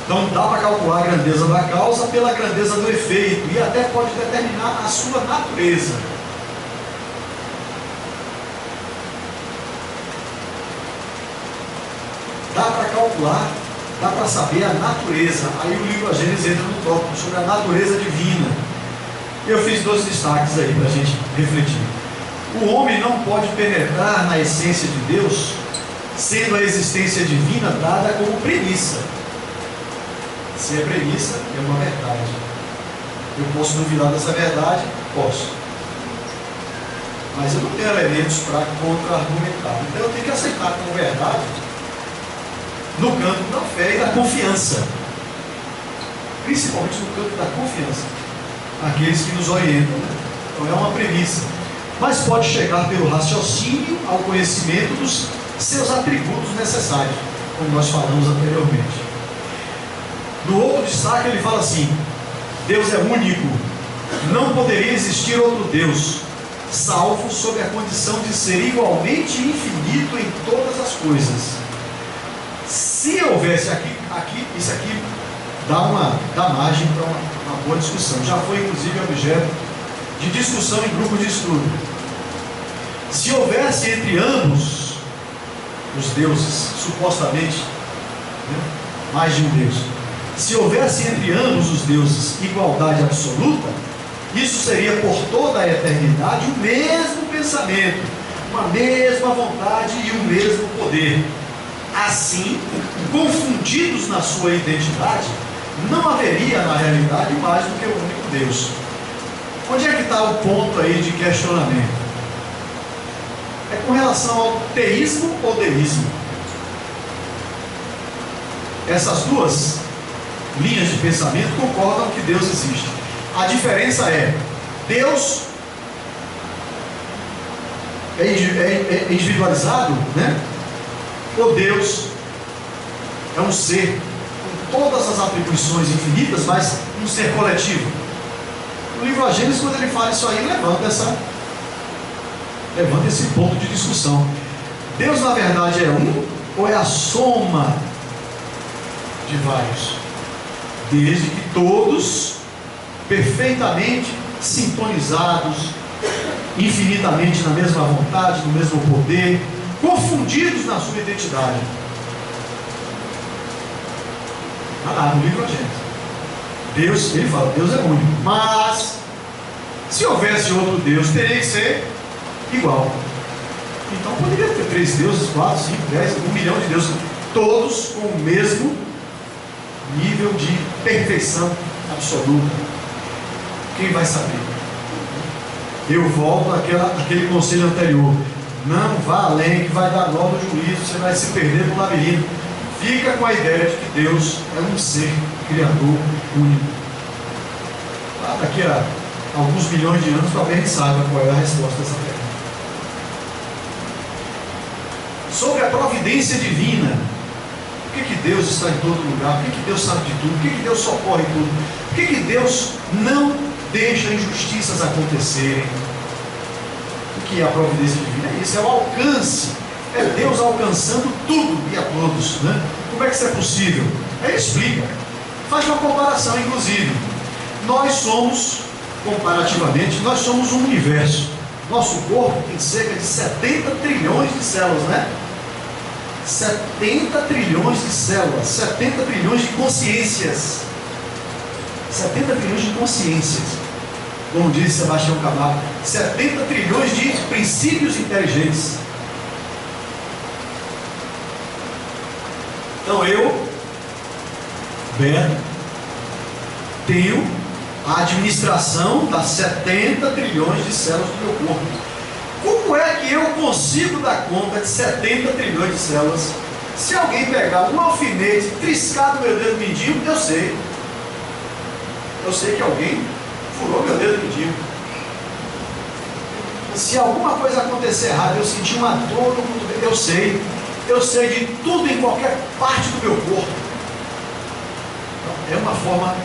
Speaker 1: Então dá para calcular a grandeza da causa pela grandeza do efeito, e até pode determinar a sua natureza. Dá para calcular, dá para saber a natureza. Aí o livro A Gênese entra no tópico sobre a natureza divina. Eu fiz 2 destaques aí para a gente refletir. O homem não pode penetrar na essência de Deus, sendo a existência divina dada como premissa. Se é premissa, é uma verdade. Eu posso duvidar dessa verdade? Posso. Mas eu não tenho elementos para contra-argumentar. Então eu tenho que aceitar como verdade no campo da fé e da confiança. Principalmente no campo da confiança. Aqueles que nos orientam, né? Então é uma premissa. Mas pode chegar pelo raciocínio ao conhecimento dos seus atributos necessários, como nós falamos anteriormente. No outro destaque ele fala assim: Deus é único, não poderia existir outro Deus, salvo sob a condição de ser igualmente infinito em todas as coisas. Se houvesse isso aqui dá margem para uma boa discussão. Já foi inclusive objeto de discussão em grupo de estudo. Se houvesse entre ambos os deuses, supostamente, né, mais de um Deus, Se houvesse entre ambos os deuses igualdade absoluta, isso seria por toda a eternidade o mesmo pensamento, uma mesma vontade e o mesmo poder. Assim, confundidos na sua identidade, não haveria na realidade mais do que o único Deus. Onde é que está o ponto aí de questionamento? É com relação ao teísmo ou deísmo. Essas duas linhas de pensamento concordam que Deus existe. A diferença é: Deus é individualizado, né? Ou Deus é um ser com todas as atribuições infinitas, mas um ser coletivo. No livro Gênesis, quando ele fala isso aí, levanta esse ponto de discussão. Deus na verdade é um ou é a soma de vários? Desde que todos perfeitamente sintonizados, infinitamente na mesma vontade, no mesmo poder, confundidos na sua identidade. No livro Gênesis, Deus, ele fala, Deus é único, mas se houvesse outro Deus, teria que ser igual. Então poderia ter 3 deuses, 4, 5, 10, 1 milhão de deuses, todos com o mesmo nível de perfeição absoluta. Quem vai saber? Eu volto àquele conselho anterior: não vá além, que vai dar nó no juízo, você vai se perder no labirinto. Fica com a ideia de que Deus é um ser criador único. Daqui a alguns milhões de anos talvez a gente saiba qual é a resposta dessa pergunta. Sobre a providência divina, por que Deus está em todo lugar? Por que Deus sabe de tudo? Por que Deus socorre tudo? Por que Deus não deixa injustiças acontecerem? O que é a providência divina? É isso, é o alcance, é Deus alcançando tudo e a todos, né? Como é que isso é possível? Ele explica, faz uma comparação, inclusive. Nós somos, comparativamente, nós somos um universo. Nosso corpo tem cerca de 70 trilhões de células, né? 70 trilhões de células, 70 trilhões de consciências. 70 trilhões de consciências. Como diz Sebastião Camargo, 70 trilhões de princípios inteligentes. Então eu, Beto, tenho a administração das 70 trilhões de células do meu corpo. Como é que eu consigo dar conta de 70 trilhões de células? Se alguém pegar um alfinete e triscar do meu dedo mindinho, eu sei. Eu sei que alguém furou meu dedo mindinho. Se alguma coisa acontecer errada, eu sentir uma dor no cotovelo, eu sei. Eu sei de tudo em qualquer parte do meu corpo. É uma forma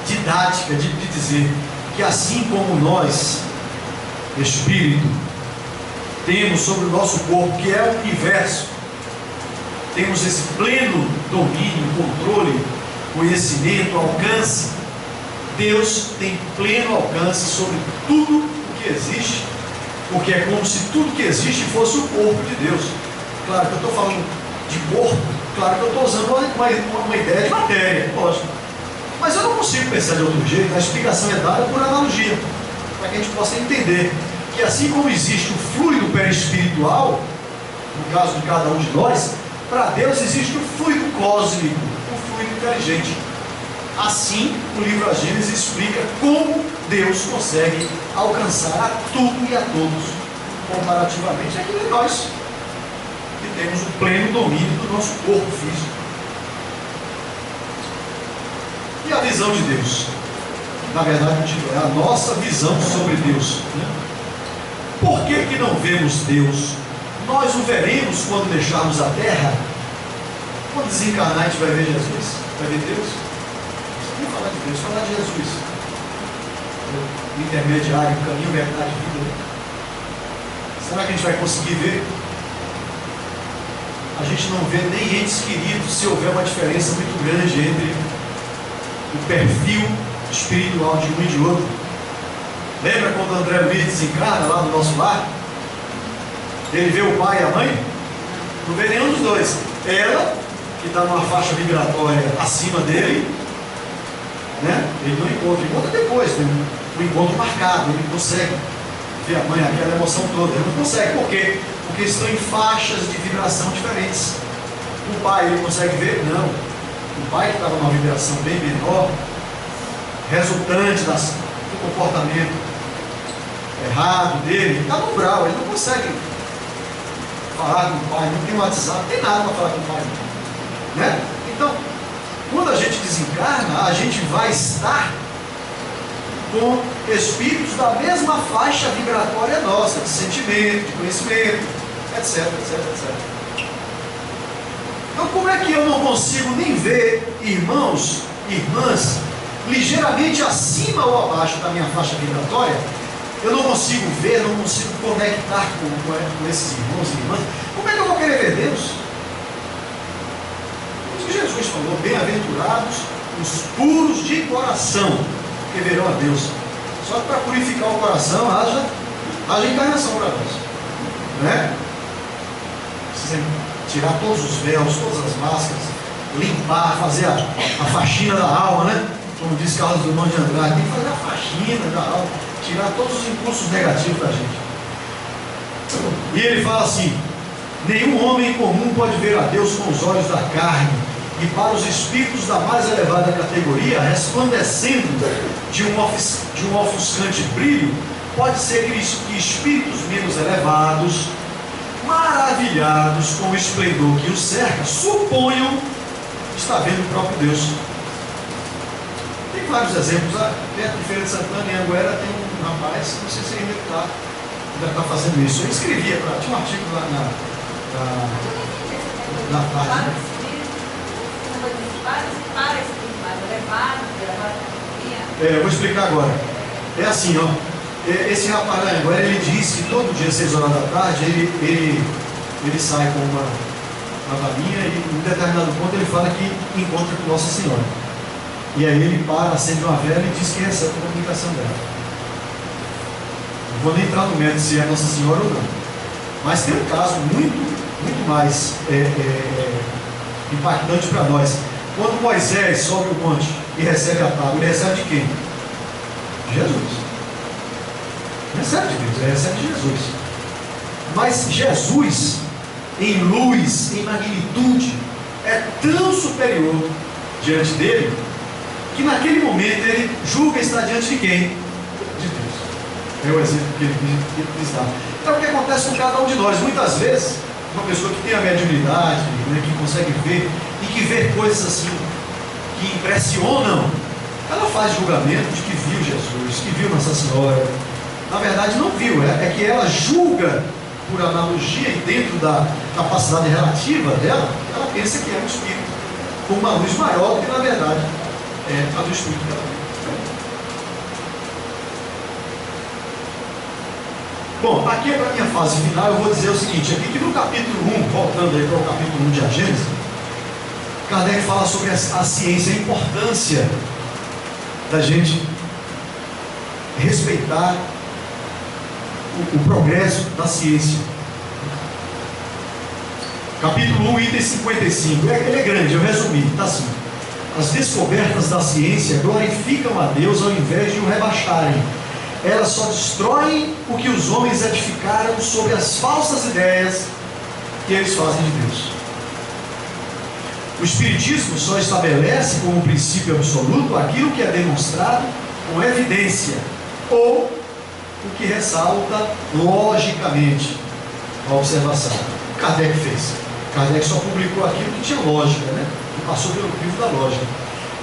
Speaker 1: didática de dizer que assim como nós, espírito, temos sobre o nosso corpo, que é o universo, temos esse pleno domínio, controle, conhecimento, alcance. Deus tem pleno alcance sobre tudo o que existe, porque é como se tudo que existe fosse o corpo de Deus. Claro que eu estou falando de corpo, claro que eu estou usando uma ideia de matéria, lógico. Mas eu não consigo pensar de outro jeito. A explicação é dada por analogia, para que a gente possa entender que assim como existe o fluido perispiritual, no caso de cada um de nós, para Deus existe o fluido cósmico, o fluido inteligente. Assim, o livro Gênesis explica como Deus consegue alcançar a tudo e a todos, comparativamente a que nós, que temos o pleno domínio do nosso corpo físico. E a visão de Deus? Na verdade, é a nossa visão sobre Deus, né? Por que não vemos Deus? Nós o veremos quando deixarmos a terra. Quando desencarnar, a gente vai ver Jesus? Vai ver Deus? Não falar de Deus, falar de Jesus, o intermediário, o caminho, verdade e vida. Será que a gente vai conseguir ver? A gente não vê nem entes queridos se houver uma diferença muito grande entre o perfil espiritual de um e de outro. Lembra quando André Luiz desencarna lá no nosso lar? Ele vê o pai e a mãe? Não vê nenhum dos dois. Ela que está numa faixa vibratória acima dele, né? Ele não encontra depois, tem um encontro marcado, ele consegue ver a mãe, aquela emoção toda, ele não consegue, por quê? Porque estão em faixas de vibração diferentes. O pai, ele consegue ver? Não. O pai que estava numa vibração bem menor, resultante do comportamento errado dele, está no umbral, ele não consegue falar com o pai, não tem WhatsApp, não tem nada para falar com o pai, né? Então, quando a gente desencarna, a gente vai estar com espíritos da mesma faixa vibratória nossa, de sentimento, de conhecimento, etc, etc, etc. Então, como é que eu não consigo nem ver irmãos, irmãs, ligeiramente acima ou abaixo da minha faixa vibratória? Eu não consigo ver, não consigo conectar com esses irmãos e irmãs. Como é que eu vou querer ver Deus? Isso que Jesus falou: bem-aventurados os puros de coração, que verão a Deus. Só que para purificar o coração haja encarnação para nós, né? Precisa tirar todos os véus, todas as máscaras, limpar, fazer a faxina da alma, né? Como diz Carlos Drummond de Andrade, tem que fazer a faxina da alma, tirar todos os impulsos negativos da gente. E ele fala assim: nenhum homem comum pode ver a Deus com os olhos da carne, e para os espíritos da mais elevada categoria, resplandecendo de um ofuscante brilho, pode ser que espíritos menos elevados, maravilhados com o esplendor que os cerca, suponham estar vendo o próprio Deus. Tem vários exemplos. Perto de Feira de Santana, em Anguera, tem um rapaz, não sei se ele ainda está fazendo isso. Eu escrevia, tinha um artigo lá na página. Eu vou explicar agora. É assim, ó. Esse rapaz lá em Anguera, ele diz que todo dia, às 6 horas da tarde, ele sai com uma valinha e em um determinado ponto ele fala que encontra com Nossa Senhora. E aí ele para, acende uma vela e diz que recebe a comunicação dela. Não vou nem entrar no mérito se é Nossa Senhora ou não. Mas tem um caso muito mais impactante para nós. Quando Moisés sobe o monte e recebe a tábua, ele recebe de quem? De Jesus. Recebe de Deus, ele recebe de Jesus. Mas Jesus, em luz, em magnitude, é tão superior diante dele, que naquele momento ele julga estar diante de quem? De Deus. É o exemplo que ele quis dar. Então, o que acontece com cada um de nós? Muitas vezes, uma pessoa que tem a mediunidade, né, que consegue ver e que vê coisas assim que impressionam, ela faz julgamento de que viu Jesus, que viu Nossa Senhora. Na verdade não viu, é que ela julga por analogia e dentro da capacidade relativa dela, ela pensa que é um espírito com uma luz maior do que na verdade é a do espírito dela. Bom, aqui para a minha fase final eu vou dizer o seguinte, aqui que no capítulo 1, voltando aí para o capítulo 1 de A Gênese, Kardec fala sobre a ciência, a importância da gente respeitar o progresso da ciência. Capítulo 1, item 55. Ele é grande, eu resumi, está assim: as descobertas da ciência glorificam a Deus ao invés de o rebaixarem. Elas só destroem o que os homens edificaram sobre as falsas ideias que eles fazem de Deus. O Espiritismo só estabelece como princípio absoluto aquilo que é demonstrado com evidência, ou o que ressalta logicamente a observação. Kardec fez. Kardec só publicou aquilo que tinha lógica, né? Que passou pelo crivo da lógica.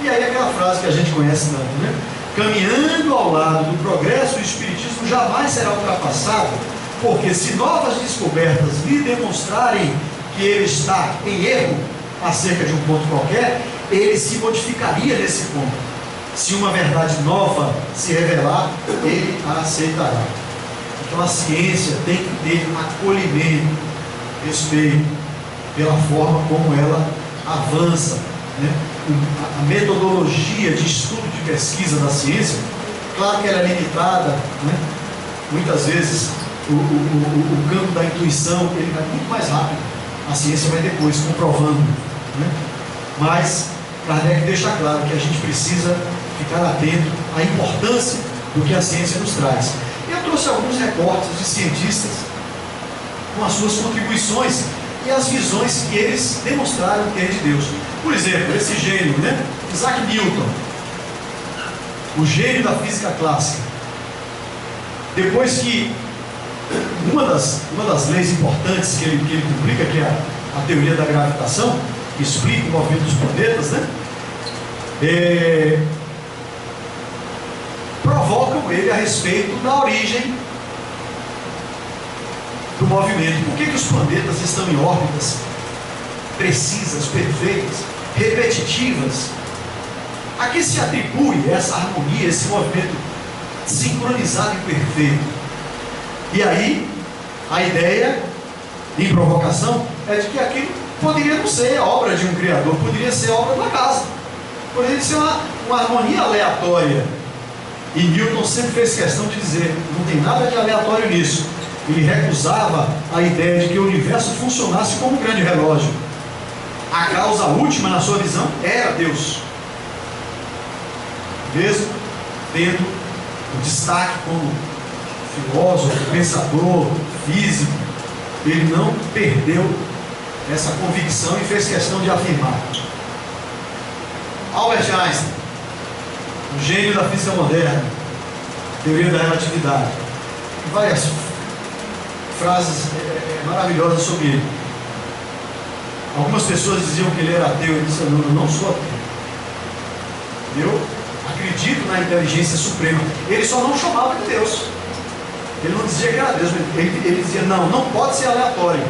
Speaker 1: E aí aquela frase que a gente conhece tanto, né? Caminhando ao lado do progresso, o Espiritismo jamais será ultrapassado, porque se novas descobertas lhe demonstrarem que ele está em erro acerca de um ponto qualquer, ele se modificaria nesse ponto. Se uma verdade nova se revelar, ele a aceitará. Então a ciência tem que ter acolhimento, respeito pela forma como ela avança, né? A metodologia de estudo, de pesquisa da ciência, claro que ela é limitada, né? Muitas vezes o campo da intuição ele vai muito mais rápido. A ciência vai depois comprovando, né? Mas Kardec deixa claro que a gente precisa ficar atento à importância do que a ciência nos traz. Eu trouxe alguns recortes de cientistas com as suas contribuições e as visões que eles demonstraram ter de Deus. Por exemplo, esse gênio, né? Isaac Newton, o gênio da física clássica. Depois que uma das leis importantes que ele publica, que é a teoria da gravitação, que explica o movimento dos planetas, né? Provocam ele a respeito da origem do movimento. Por que os planetas estão em órbitas precisas, perfeitas, repetitivas? A que se atribui essa harmonia, esse movimento sincronizado e perfeito? E aí, a ideia, em provocação, é de que aquilo poderia não ser obra de um criador, poderia ser obra do acaso, poderia ser uma harmonia aleatória. E Newton sempre fez questão de dizer, não tem nada de aleatório nisso. Ele recusava a ideia de que o universo funcionasse como um grande relógio. A causa última, na sua visão, era Deus. Mesmo tendo o destaque como filósofo, pensador, físico, ele não perdeu essa convicção e fez questão de afirmar. Albert Einstein, o gênio da física moderna, teoria da relatividade, várias frases maravilhosas sobre ele. Algumas pessoas diziam que ele era ateu, ele disse: não, eu não sou ateu, eu acredito na inteligência suprema. Ele só não chamava de Deus, ele não dizia que era Deus, ele dizia: não pode ser aleatório.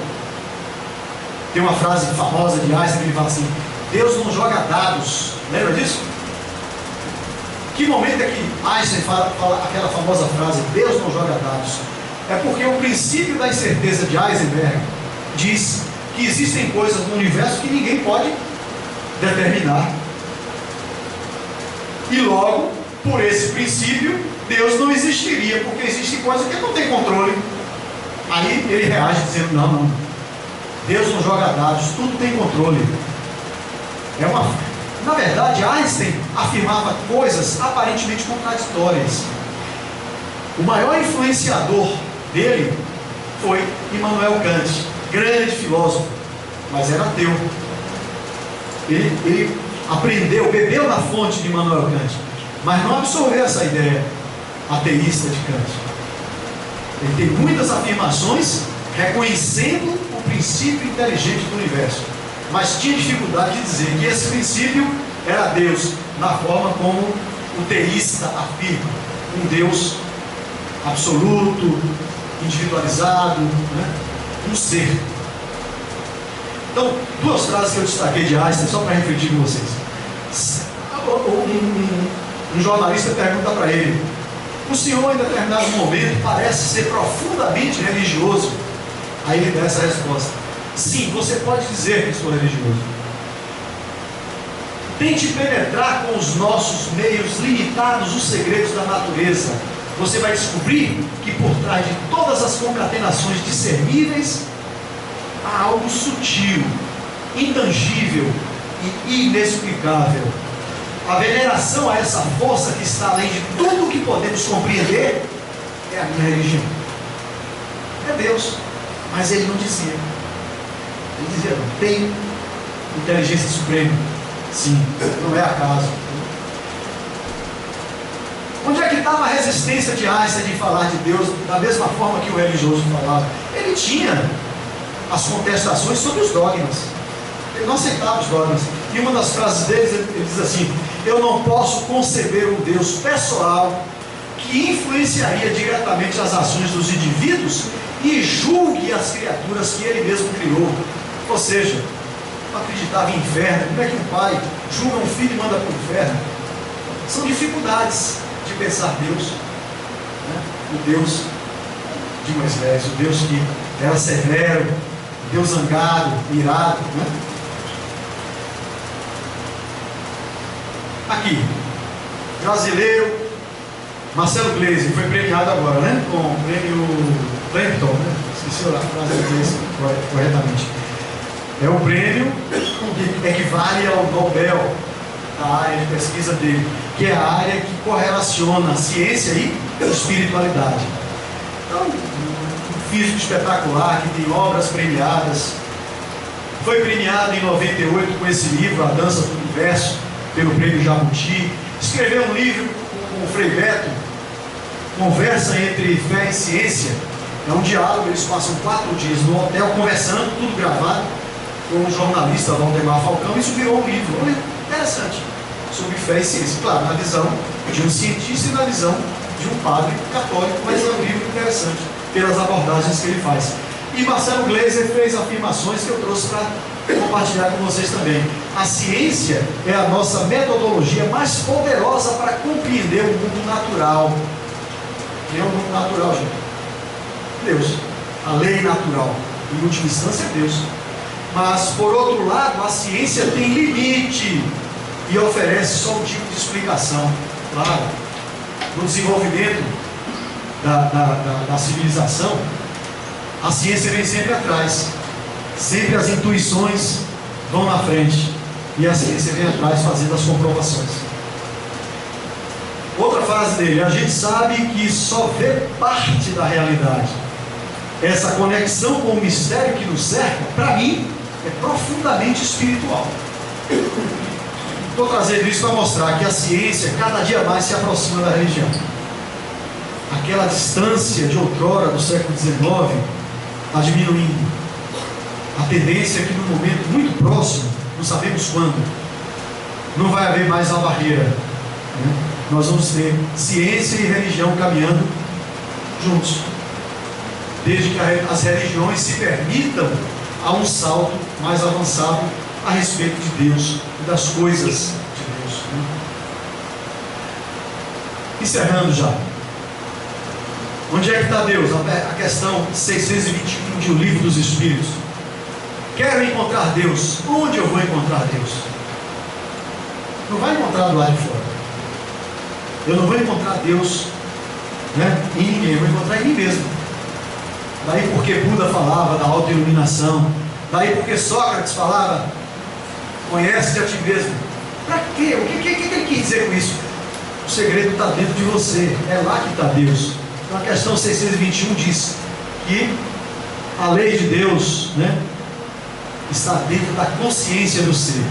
Speaker 1: Tem uma frase famosa de Einstein que ele fala assim: Deus não joga dados. Lembra disso? Que momento é que Einstein fala aquela famosa frase, Deus não joga dados? É porque o princípio da incerteza de Heisenberg diz que existem coisas no universo que ninguém pode determinar. E logo, por esse princípio, Deus não existiria, porque existem coisas que ele não tem controle. Aí ele reage dizendo: não, Deus não joga dados, tudo tem controle. Na verdade, Einstein afirmava coisas aparentemente contraditórias. O maior influenciador dele foi Immanuel Kant, grande filósofo, mas era ateu. Ele aprendeu, bebeu na fonte de Immanuel Kant, mas não absorveu essa ideia ateísta de Kant. Ele tem muitas afirmações reconhecendo o princípio inteligente do universo, mas tinha dificuldade de dizer que esse princípio era Deus, na forma como o teísta afirma, um Deus absoluto, individualizado, né? Um ser. Então, duas frases que eu destaquei de Einstein, só para refletir com vocês. Um jornalista pergunta para ele: o senhor, em determinado momento, parece ser profundamente religioso? Aí ele dá essa resposta: sim, você pode dizer que sou religioso. Tente penetrar com os nossos meios limitados os segredos da natureza. Você vai descobrir que por trás de todas as concatenações discerníveis há algo sutil, intangível e inexplicável. A veneração a essa força que está além de tudo que podemos compreender é a minha religião. É Deus. Mas ele não dizia. Ele dizia: não, tem inteligência suprema. Sim, não é acaso. Onde é que estava a resistência de Einstein de falar de Deus da mesma forma que o religioso falava? Ele tinha as contestações sobre os dogmas. Ele não aceitava os dogmas. E uma das frases deles, ele diz assim: eu não posso conceber um Deus pessoal que influenciaria diretamente as ações dos indivíduos e julgue as criaturas que ele mesmo criou. Ou seja, não acreditava em inferno. Como é que um pai julga um filho e manda para o inferno? São dificuldades de pensar Deus, né? O Deus de Moisés, o Deus que era severo, o Deus zangado, irado, né? Aqui, brasileiro Marcelo Gleisi foi premiado agora, né? Com o prêmio Clinton, né? Esqueci a frase em inglês corretamente. É o prêmio que equivale ao Nobel da área de pesquisa dele, que é a área que correlaciona a ciência e espiritualidade. Então, um físico espetacular, que tem obras premiadas, foi premiado em 98 com esse livro, A Dança do Universo, pelo Prêmio Jabuti. Escreveu um livro com o Frei Beto, Conversa entre Fé e Ciência. É um diálogo, eles passam 4 dias no hotel conversando, tudo gravado, com o jornalista Valdemar Falcão. Isso virou um livro, interessante, sobre fé e ciência. Claro, na visão de um cientista e na visão de um padre católico, mas é um livro interessante, pelas abordagens que ele faz. E Marcelo Gleiser fez afirmações que eu trouxe para compartilhar com vocês também. A ciência é a nossa metodologia mais poderosa para compreender o mundo natural. Quem é o mundo natural, gente? Deus. A lei natural, em última instância, é Deus. Mas, por outro lado, a ciência tem limite e oferece só um tipo de explicação. Claro, no desenvolvimento da civilização, a ciência vem sempre atrás. Sempre as intuições vão na frente e a ciência vem atrás fazendo as comprovações. Outra frase dele: a gente sabe que só vê parte da realidade. Essa conexão com o mistério que nos cerca, para mim, é profundamente espiritual. Estou trazendo isso para mostrar que a ciência cada dia mais se aproxima da religião. Aquela distância de outrora do século XIX está diminuindo. A tendência é que num momento muito próximo, não sabemos quando, não vai haver mais a barreira, né? Nós vamos ter ciência e religião caminhando juntos, desde que as religiões se permitam a um salto mais avançado a respeito de Deus e das coisas de Deus, né? Encerrando já. Onde é que está Deus? A questão 621 de O Livro dos Espíritos. Quero encontrar Deus. Onde eu vou encontrar Deus? Não vai encontrar do lado de fora. Eu não vou encontrar Deus, né, em ninguém, eu vou encontrar em mim mesmo. Daí porque Buda falava da autoiluminação, daí porque Sócrates falava, conhece-te a ti mesmo. Para quê? O que ele quis dizer com isso? O segredo está dentro de você, é lá que está Deus. Então a questão 621 diz que a lei de Deus, né, está dentro da consciência do ser.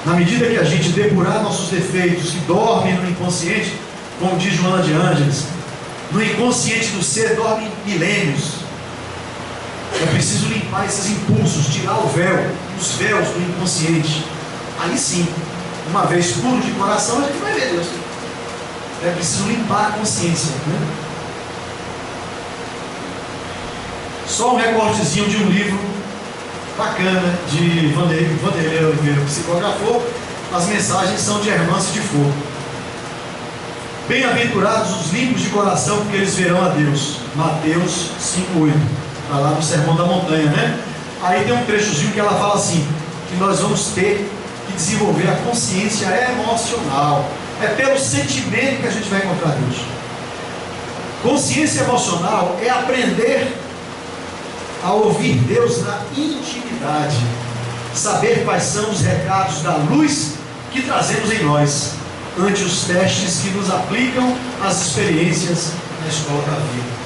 Speaker 1: Na medida que a gente depurar nossos defeitos que dormem no inconsciente, como diz Joana de Ângeles, no inconsciente do ser dormem milênios. É preciso limpar esses impulsos, tirar o véu, os véus do inconsciente. Aí sim, uma vez puro de coração, a gente vai ver Deus. É preciso limpar a consciência, né? Só um recortezinho de um livro bacana de Vanderlei Oliveira, que psicografou. As mensagens são de Hermance de Fogo. Bem-aventurados os limpos de coração, porque eles verão a Deus. Mateus 5,8. Está lá no Sermão da Montanha, né? Aí tem um trechozinho que ela fala assim, que nós vamos ter que desenvolver a consciência emocional. É pelo sentimento que a gente vai encontrar Deus. Consciência emocional é aprender a ouvir Deus na intimidade, saber quais são os recados da luz que trazemos em nós, ante os testes que nos aplicam às experiências na escola da vida.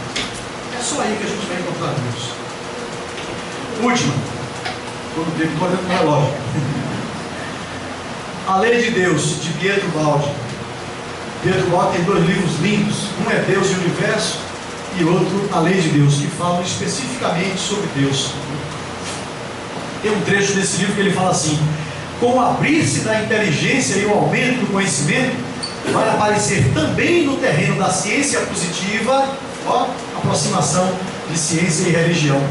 Speaker 1: É só aí que a gente vai encontrar Deus. Última, todo tempo estou olhando para o relógio. A Lei de Deus, de Pietro Baldi. Pietro Baldi tem 2 livros lindos, um é Deus e o Universo, e outro, A Lei de Deus, que falam especificamente sobre Deus. Tem um trecho desse livro que ele fala assim: com o abrir-se da inteligência e o aumento do conhecimento, vai aparecer também no terreno da ciência positiva, ó, aproximação de ciência e religião,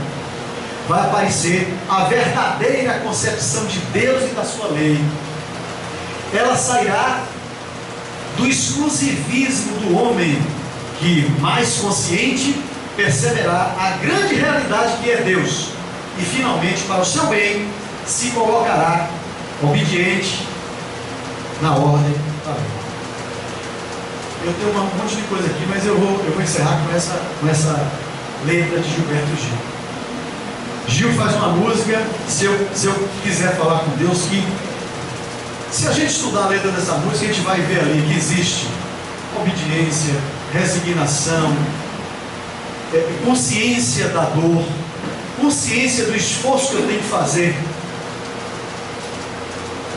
Speaker 1: vai aparecer a verdadeira concepção de Deus e da sua lei. Ela sairá do exclusivismo do homem, que, mais consciente, perceberá a grande realidade que é Deus, e finalmente, para o seu bem, se colocará obediente na ordem da lei. Eu tenho um monte de coisa aqui, mas eu vou encerrar com essa letra de Gilberto Gil. Gil faz uma música, se eu quiser falar com Deus, que se a gente estudar a letra dessa música, a gente vai ver ali que existe obediência, resignação, consciência da dor, consciência do esforço que eu tenho que fazer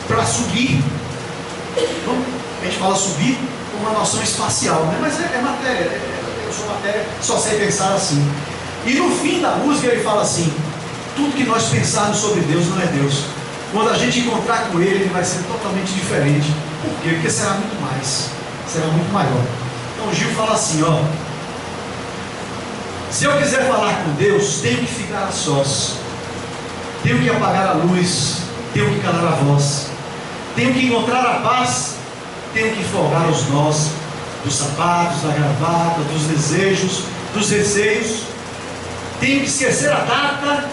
Speaker 1: para subir. Então, a gente fala subir com uma noção espacial, né? Mas é matéria, eu sou matéria, só sei pensar assim. E no fim da música ele fala assim: tudo que nós pensarmos sobre Deus não é Deus. Quando a gente encontrar com Ele, Ele vai ser totalmente diferente. Por quê? Porque será muito mais, será muito maior. Então Gil fala assim, ó: se eu quiser falar com Deus, tenho que ficar a sós, tenho que apagar a luz, tenho que calar a voz, tenho que encontrar a paz, tenho que folgar os nós dos sapatos, da gravata, dos desejos, dos receios, tenho que esquecer a data,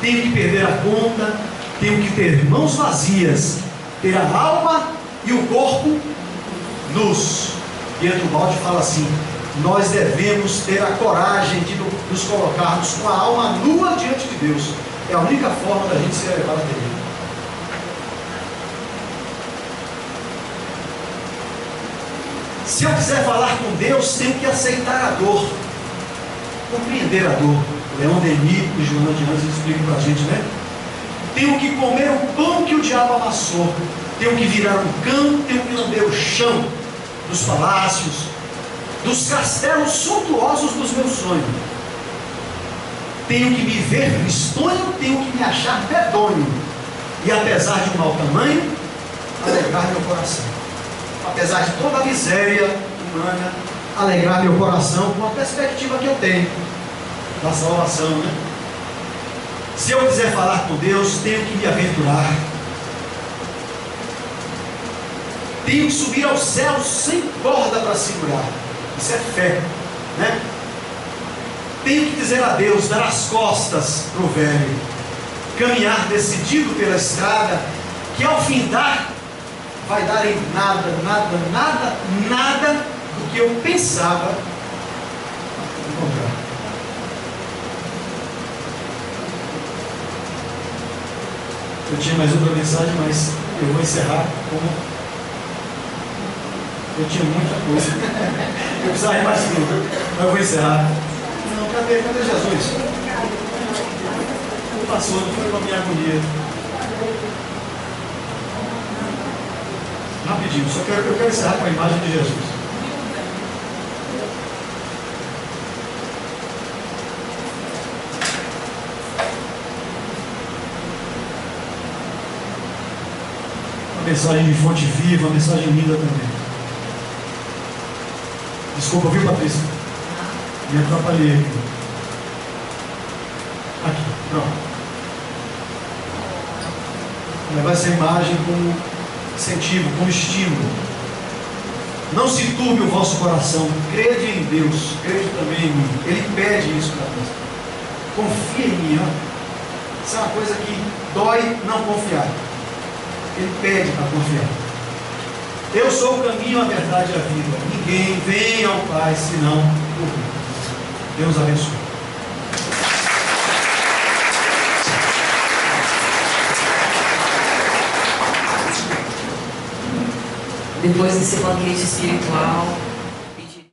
Speaker 1: tenho que perder a conta, tenho que ter mãos vazias, ter a alma e o corpo nus. Pietro Baldi fala assim: nós devemos ter a coragem de nos colocarmos com a alma nua diante de Deus. É a única forma da gente ser elevado até Ele. Se eu quiser falar com Deus, tenho que aceitar a dor, compreender a dor. Leon Denis e Joana de Anjos explicam para a gente, né? Tenho que comer o pão que o diabo amassou, tenho que virar um cão, tenho que lamber o chão dos palácios, dos castelos suntuosos dos meus sonhos. Tenho que me ver ristonho, tenho que me achar medonho, e apesar de um mau tamanho, alegrar meu coração. Apesar de toda a miséria humana, alegrar meu coração com a perspectiva que eu tenho da salvação, né? Se eu quiser falar com Deus, tenho que me aventurar, tenho que subir aos céus sem corda para segurar. Isso é fé, né? Tenho que dizer a Deus, dar as costas para o velho, caminhar decidido pela estrada, que ao findar vai dar em nada, nada, nada, nada do que eu pensava encontrar. Eu tinha mais outra mensagem, mas eu vou encerrar como eu tinha muita coisa. Eu precisava ir mais tudo, mas eu vou encerrar. Não, cadê Jesus? Não passou, não foi com a minha agonia. Rapidinho, eu quero encerrar com a imagem de Jesus. Uma mensagem de fonte viva, uma mensagem linda também. Desculpa, viu, Patrícia? Me atrapalhei aqui. Aqui, pronto. Levar essa imagem como incentivo, como estímulo. Não se turbe o vosso coração. Crede em Deus, crede também em mim. Ele pede isso para nós. Confia em mim, ó. Isso é uma coisa que dói não confiar. Ele pede para confiar. Eu sou o caminho, a verdade e a vida. Ninguém vem ao Pai senão por mim. Deus abençoe.
Speaker 2: Depois desse banquete espiritual,